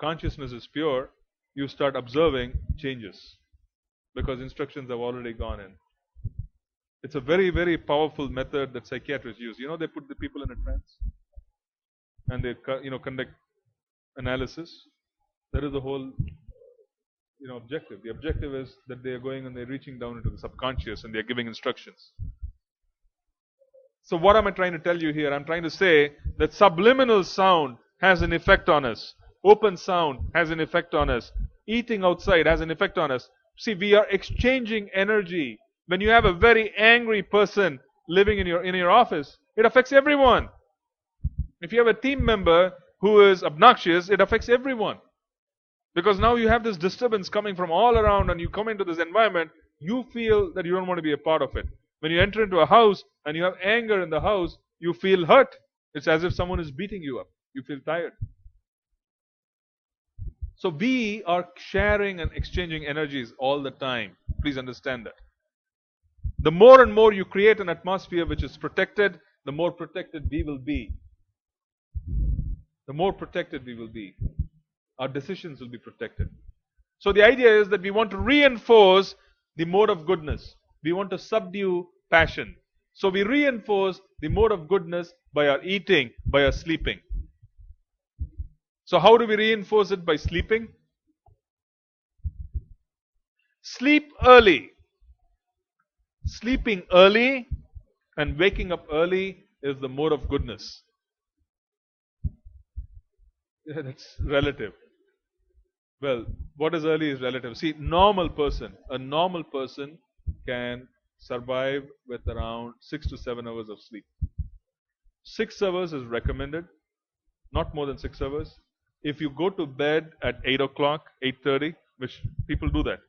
consciousness is pure, you start observing changes because instructions have already gone in. It's a very, very powerful method that psychiatrists use. They put the people in a trance and they conduct analysis. That is the whole objective. The objective is that they are going and they're reaching down into the subconscious and they're giving instructions. So what am I trying to tell you here? I'm trying to say that subliminal sound has an effect on us. Open sound has an effect on us. Eating outside has an effect on us. See, we are exchanging energy. When you have a very angry person living in your office, it affects everyone. If you have a team member who is obnoxious, it affects everyone. Because now you have this disturbance coming from all around and you come into this environment, you feel that you don't want to be a part of it. When you enter into a house and you have anger in the house, you feel hurt. It's as if someone is beating you up. You feel tired. So we are sharing and exchanging energies all the time. Please understand that. The more and more you create an atmosphere which is protected, the more protected we will be. The more protected we will be. Our decisions will be protected. So the idea is that we want to reinforce the mode of goodness. We want to subdue passion. So we reinforce the mode of goodness by our eating, by our sleeping. So how do we reinforce it? By sleeping? Sleep early. Sleeping early and waking up early is the mode of goodness. Yeah, that's relative. Well, what is early is relative. See, a normal person can survive with around 6 to 7 hours of sleep. 6 hours is recommended, not more than 6 hours. If you go to bed at 8 o'clock, 8:30, which people do that.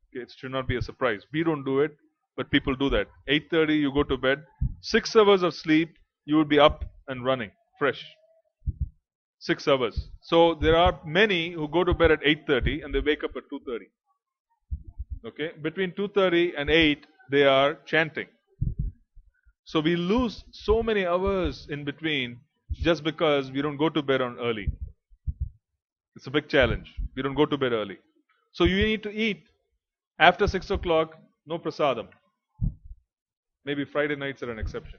Okay, it should not be a surprise. We don't do it, but people do that. 8:30, you go to bed. 6 hours of sleep, you will be up and running, fresh. 6 hours. So there are many who go to bed at 8:30 and they wake up at 2:30. Okay, between 2:30 and 8, they are chanting. So we lose so many hours in between just because we don't go to bed on early. It's a big challenge. We don't go to bed early. So you need to eat after 6 o'clock, no prasadam. Maybe Friday nights are an exception.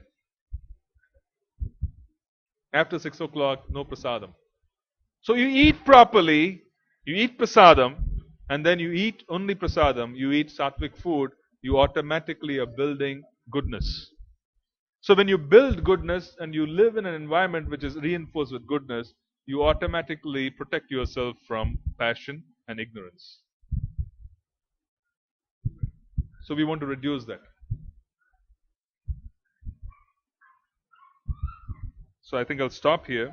After 6 o'clock, no prasadam. So you eat properly, you eat prasadam, and then you eat only prasadam, you eat sattvic food, you automatically are building goodness. So when you build goodness and you live in an environment which is reinforced with goodness, you automatically protect yourself from passion and ignorance. So we want to reduce that. So I think I'll stop here.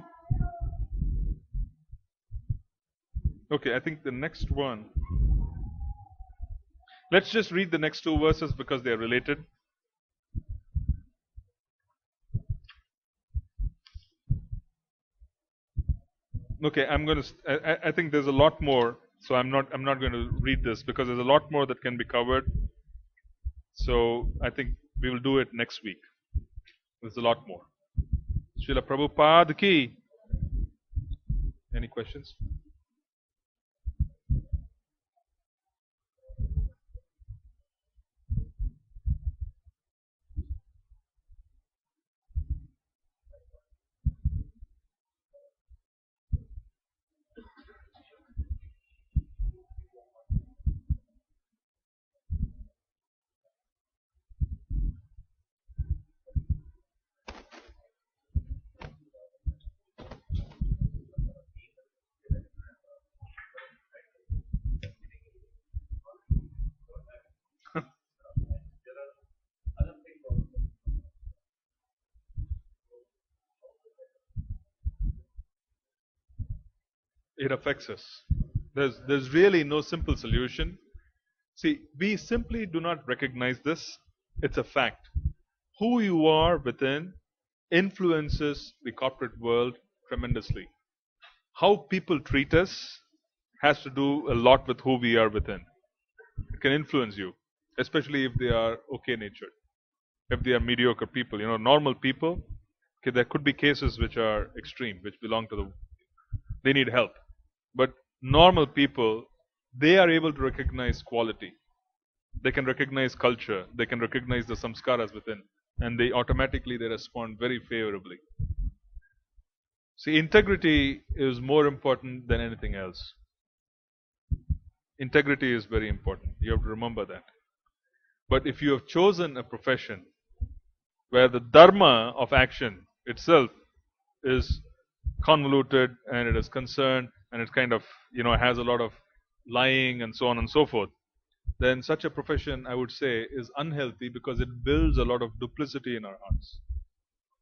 Okay, I think the next one. Let's just read the next two verses because they are related. Okay, I'm going to. I think there's a lot more, so I'm not going to read this because there's a lot more that can be covered. So I think we will do it next week. There's a lot more. Srila Prabhupada ki. Any questions? It affects us. There's really no simple solution. See, we simply do not recognize this. It's a fact. Who you are within influences the corporate world tremendously. How people treat us has to do a lot with who we are within. It can influence you, especially if they are okay natured. If they are mediocre people, normal people, okay, there could be cases which are extreme, which belong to they need help. But normal people, they are able to recognize quality. They can recognize culture. They can recognize the samskaras within, and they respond very favorably. See, integrity is more important than anything else. Integrity is very important. You have to remember that. But if you have chosen a profession where the dharma of action itself is convoluted and it is concerned and it kind of has a lot of lying and so on and so forth, then such a profession, I would say, is unhealthy because it builds a lot of duplicity in our hearts.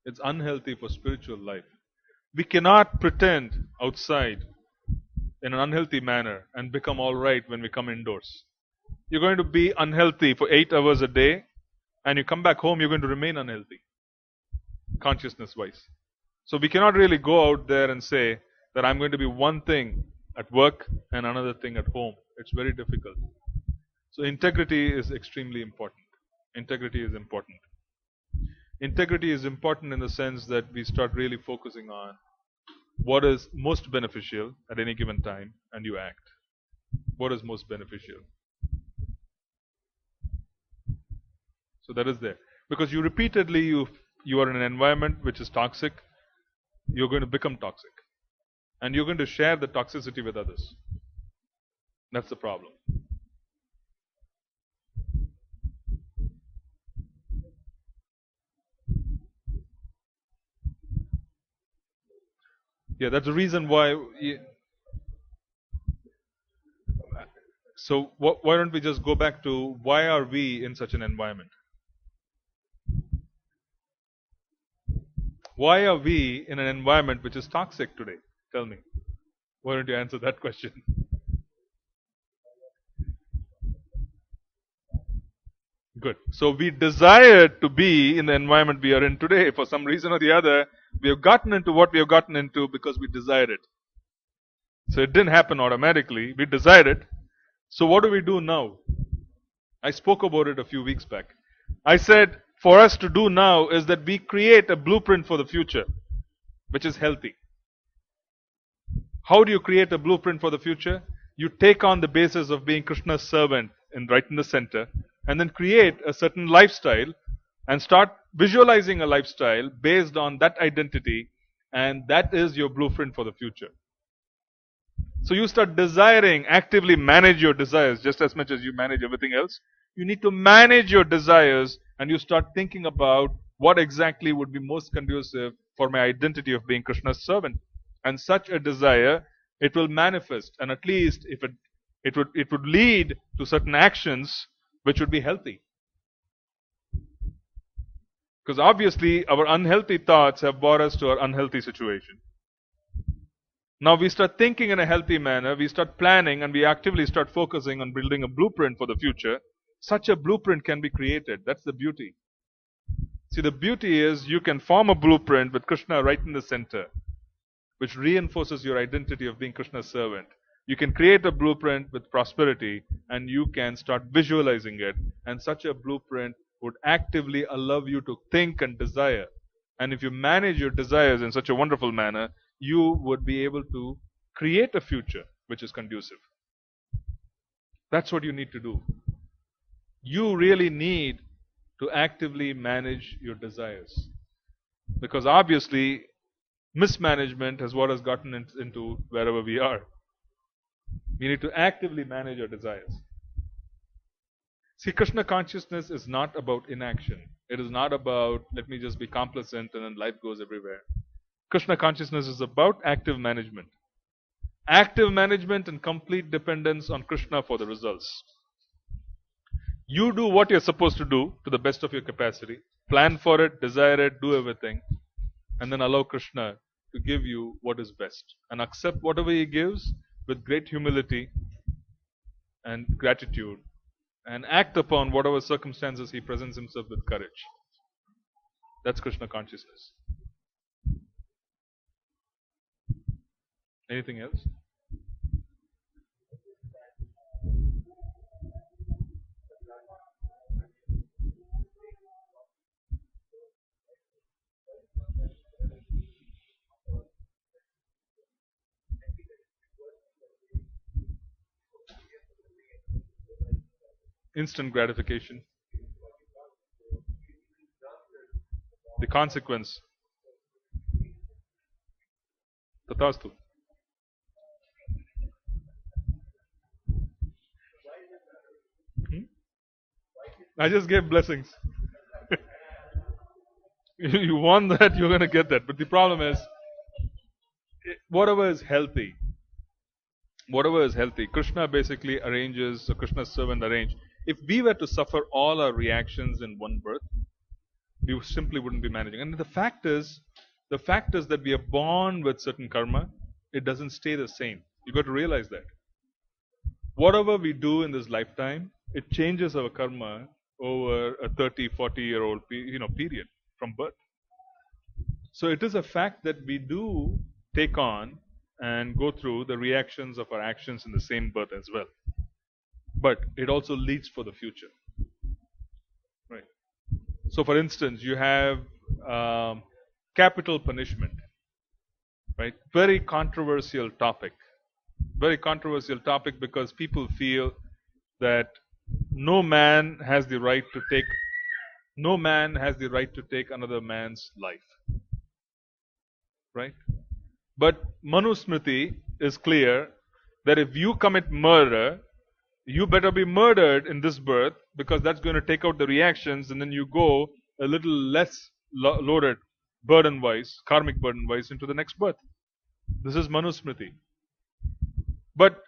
It's unhealthy for spiritual life. We cannot pretend outside in an unhealthy manner and become all right when we come indoors. You're going to be unhealthy for 8 hours a day, and you come back home, you're going to remain unhealthy, consciousness wise. So we cannot really go out there and say that I'm going to be one thing at work and another thing at home. It's very difficult. So integrity is extremely important. Integrity is important. Integrity is important in the sense that we start really focusing on what is most beneficial at any given time and you act. What is most beneficial? So that is there. Because you repeatedly, you are in an environment which is toxic, you're going to become toxic. And you're going to share the toxicity with others. That's the problem. Yeah, that's the reason why. So why don't we just go back to why are we in such an environment? Why are we in an environment which is toxic today? Tell me. Why don't you answer that question? Good. So we desire to be in the environment we are in today. For some reason or the other, we have gotten into what we have gotten into because we desired it. So it didn't happen automatically. We desired it. So what do we do now? I spoke about it a few weeks back. I said for us to do now is that we create a blueprint for the future, which is healthy. How do you create a blueprint for the future? You take on the basis of being Krishna's servant and right in the center, and then create a certain lifestyle and start visualizing a lifestyle based on that identity, and that is your blueprint for the future. So you start desiring, actively manage your desires just as much as you manage everything else. You need to manage your desires and you start thinking about what exactly would be most conducive for my identity of being Krishna's servant. And such a desire, it will manifest, and at least if it would lead to certain actions which would be healthy. Because obviously, our unhealthy thoughts have brought us to our unhealthy situation. Now we start thinking in a healthy manner, we start planning, and we actively start focusing on building a blueprint for the future. Such a blueprint can be created. That's the beauty. See, the beauty is you can form a blueprint with Krishna right in the center, which reinforces your identity of being Krishna's servant. You can create a blueprint with prosperity, and you can start visualizing it. And such a blueprint would actively allow you to think and desire. And if you manage your desires in such a wonderful manner, you would be able to create a future which is conducive. That's what you need to do. You really need to actively manage your desires. Because obviously, mismanagement is what has gotten into wherever we are. We need to actively manage our desires. See, Krishna consciousness is not about inaction. It is not about, let me just be complacent and then life goes everywhere. Krishna consciousness is about active management. Active management and complete dependence on Krishna for the results. You do what you're supposed to do to the best of your capacity. Plan for it, desire it, do everything. And then allow Krishna to give you what is best. And accept whatever He gives with great humility and gratitude. And act upon whatever circumstances He presents Himself with courage. That's Krishna consciousness. Anything else? Instant gratification. The consequence. Tathastu. I just gave blessings. You want that, you're going to get that. But the problem is, whatever is healthy, Krishna basically arranges, or Krishna's servant arrange. If we were to suffer all our reactions in one birth, we simply wouldn't be managing. And the fact is that we are born with certain karma. It doesn't stay the same. You got to realize that. Whatever we do in this lifetime, it changes our karma over a 30, 40-year-old period from birth. So it is a fact that we do take on and go through the reactions of our actions in the same birth as well. But it also leads for the future. Right. So for instance, you have capital punishment. Right? Very controversial topic. Very controversial topic because people feel that no man has the right to take another man's life. Right? But Manusmriti is clear that if you commit murder, you better be murdered in this birth because that's going to take out the reactions and then you go a little less loaded burden-wise, karmic burden-wise into the next birth. This is Manusmriti. But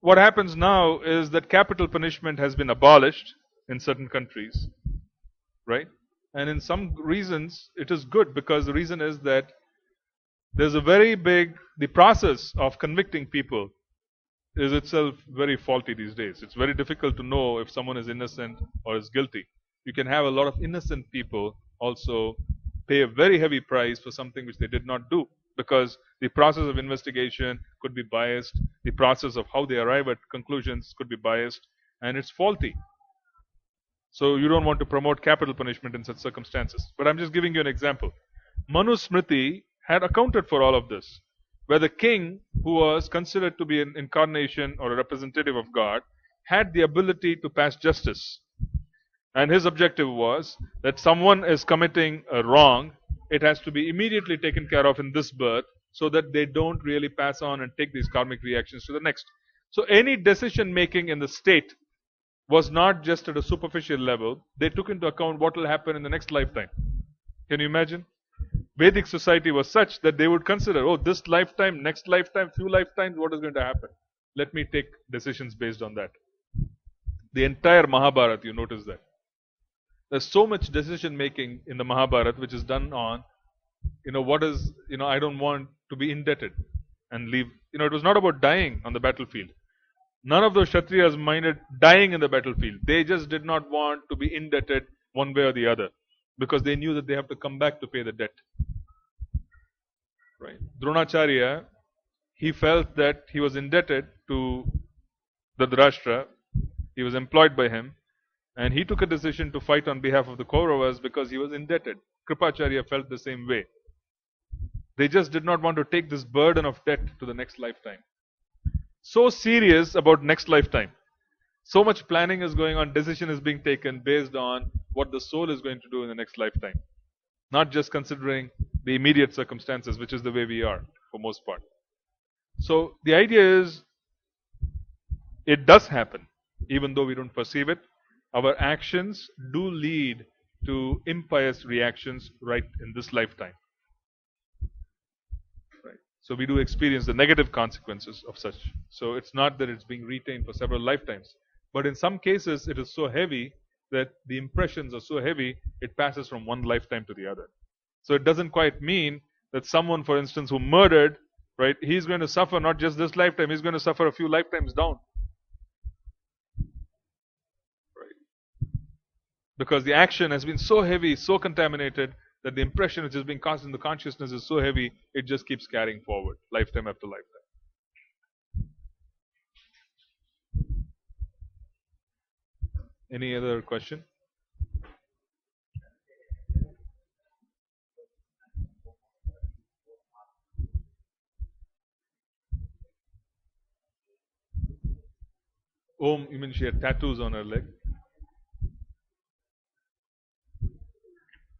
what happens now is that capital punishment has been abolished in certain countries, right? And in some reasons it is good because the reason is that there's the process of convicting people is itself very faulty these days. It's very difficult to know if someone is innocent or is guilty. You can have a lot of innocent people also pay a very heavy price for something which they did not do because the process of investigation could be biased, the process of how they arrive at conclusions could be biased, and it's faulty. So you don't want to promote capital punishment in such circumstances. But I'm just giving you an example. Manusmriti had accounted for all of this, where the king, who was considered to be an incarnation or a representative of God, had the ability to pass justice. And his objective was that someone is committing a wrong, it has to be immediately taken care of in this birth so that they don't really pass on and take these karmic reactions to the next. So any decision making in the state was not just at a superficial level, they took into account what will happen in the next lifetime. Can you imagine? Vedic society was such that they would consider, oh, this lifetime, next lifetime, few lifetimes, what is going to happen? Let me take decisions based on that. The entire Mahabharata, you notice that. There's so much decision making in the Mahabharata which is done on, what is, I don't want to be indebted and leave. It was not about dying on the battlefield. None of those Kshatriyas minded dying in the battlefield. They just did not want to be indebted one way or the other because they knew that they have to come back to pay the debt. Right? Dronacharya, he felt that he was indebted to Dhritarashtra. He was employed by him, and he took a decision to fight on behalf of the Kauravas because he was indebted. Kripacharya felt the same way. They just did not want to take this burden of debt to the next lifetime. So serious about next lifetime. So much planning is going on, decision is being taken based on what the soul is going to do in the next lifetime. Not just considering the immediate circumstances, which is the way we are for most part. So the idea is, it does happen, even though we don't perceive it. Our actions do lead to impious reactions right in this lifetime. Right. So we do experience the negative consequences of such. So it's not that it's being retained for several lifetimes. But in some cases, it is so heavy that the impressions are so heavy, it passes from one lifetime to the other. So it doesn't quite mean that someone, for instance, who murdered, right, he's going to suffer not just this lifetime, he's going to suffer a few lifetimes down. Right. Because the action has been so heavy, so contaminated, that the impression which is being caused in the consciousness is so heavy, it just keeps carrying forward, lifetime after lifetime. Any other question? Om, you mean she had tattoos on her leg?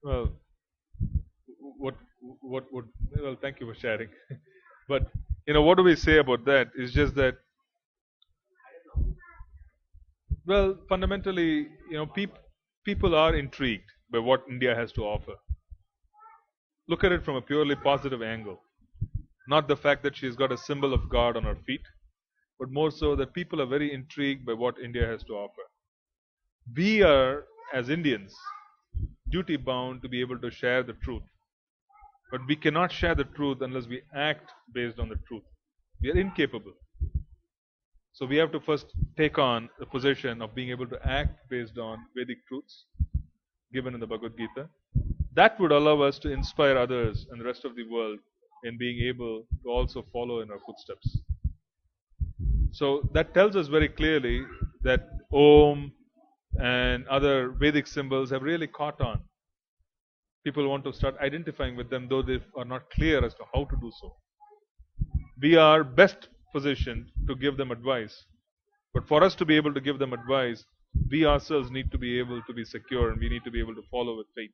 Well, well, thank you for sharing. But, what do we say about that? It's just that, well, fundamentally, people are intrigued by what India has to offer. Look at it from a purely positive angle. Not the fact that she's got a symbol of God on her feet, but more so that people are very intrigued by what India has to offer. We are, as Indians, duty bound to be able to share the truth. But we cannot share the truth unless we act based on the truth. We are incapable. So we have to first take on the position of being able to act based on Vedic truths given in the Bhagavad Gita. That would allow us to inspire others and the rest of the world in being able to also follow in our footsteps. So that tells us very clearly that Om and other Vedic symbols have really caught on. People want to start identifying with them, though they are not clear as to how to do so. We are best positioned to give them advice. But for us to be able to give them advice, we ourselves need to be able to be secure and we need to be able to follow with faith.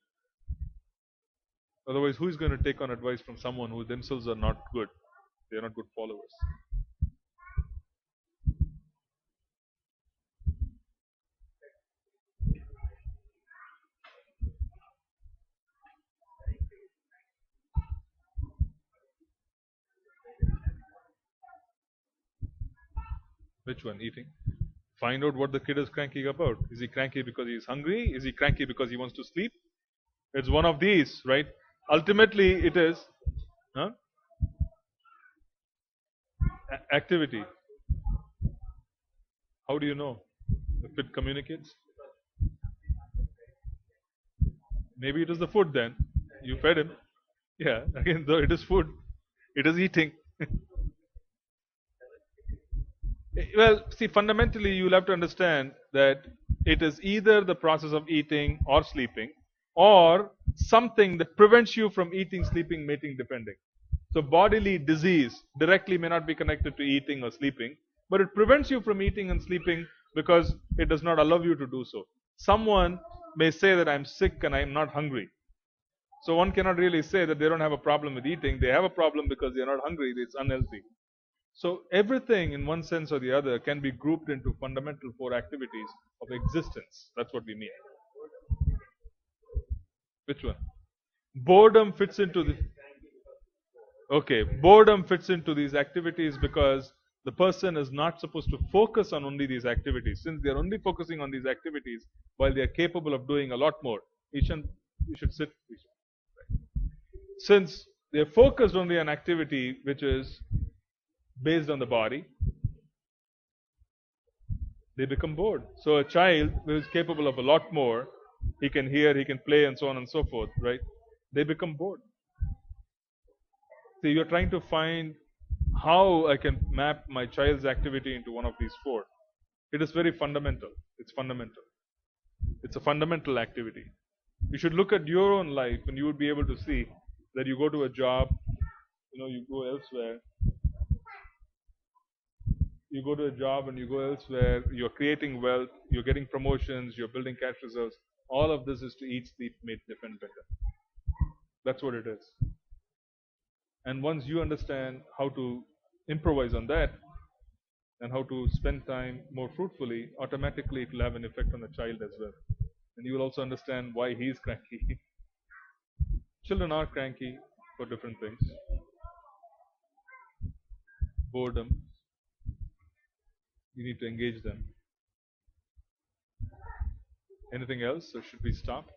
Otherwise, who is going to take on advice from someone who themselves are not good? They are not good followers. Which one? Eating. Find out what the kid is cranky about. Is he cranky because he is hungry? Is he cranky because he wants to sleep? It's one of these, right? Ultimately, it is activity. How do you know? The kid communicates? Maybe it is the food then. You fed him. Yeah, again, though it is food, it is eating. Well, see, fundamentally, you'll have to understand that it is either the process of eating or sleeping, or something that prevents you from eating, sleeping, mating, depending. So, bodily disease directly may not be connected to eating or sleeping, but it prevents you from eating and sleeping because it does not allow you to do so. Someone may say that I'm sick and I'm not hungry. So, one cannot really say that they don't have a problem with eating. They have a problem because they are not hungry, it's unhealthy. So everything in one sense or the other can be grouped into fundamental four activities of existence. That's what we mean. Which one? Boredom fits into the... Okay, boredom fits into these activities because The person is not supposed to focus on only these activities. Since they are only focusing on these activities, while they are capable of doing a lot more, you should sit. Since they are focused only on activity which is based on the body, they become bored. So a child who is capable of a lot more, he can hear, he can play, and so on and so forth, right? They become bored. See, you're trying to find how I can map my child's activity into one of these four. It is very fundamental. It's fundamental. It's a fundamental activity. You should look at your own life and you would be able to see that you go to a job, you go elsewhere. You go to a job and you go elsewhere, you're creating wealth, you're getting promotions, you're building cash reserves. All of this is to eat, sleep, mate, defend better. That's what it is. And once you understand how to improvise on that and how to spend time more fruitfully, automatically it will have an effect on the child as well. And you will also understand why he is cranky. Children are cranky for different things. Boredom. You need to engage them. Anything else, or should we stop?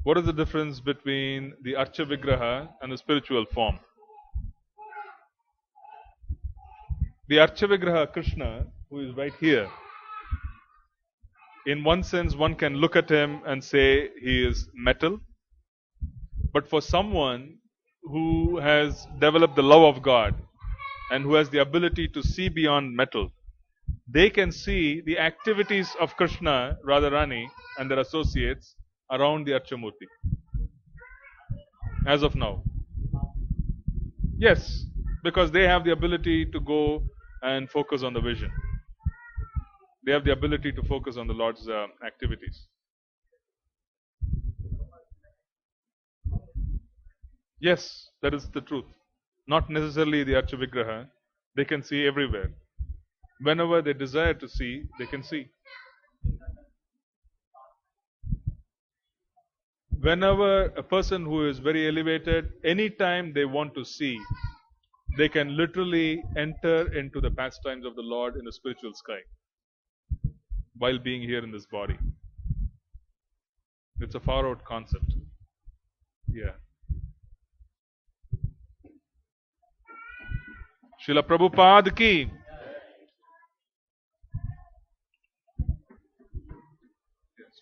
What is the difference between the Archa Vigraha and the spiritual form? The Archa Vigraha Krishna, who is right here, in one sense, one can look at him and say he is metal. But for someone who has developed the love of God and who has the ability to see beyond metal, they can see the activities of Krishna, Radharani, and their associates around the Archamurti. As of now. Yes, because they have the ability to go and focus on the vision. They have the ability to focus on the Lord's activities. Yes, that is the truth. Not necessarily the Archa Vigraha. They can see everywhere. Whenever they desire to see, they can see. Whenever a person who is very elevated, anytime they want to see, they can literally enter into the pastimes of the Lord in the spiritual sky while being here in this body. It's a far out concept. Yeah. Srila Prabhupada ki. Yes,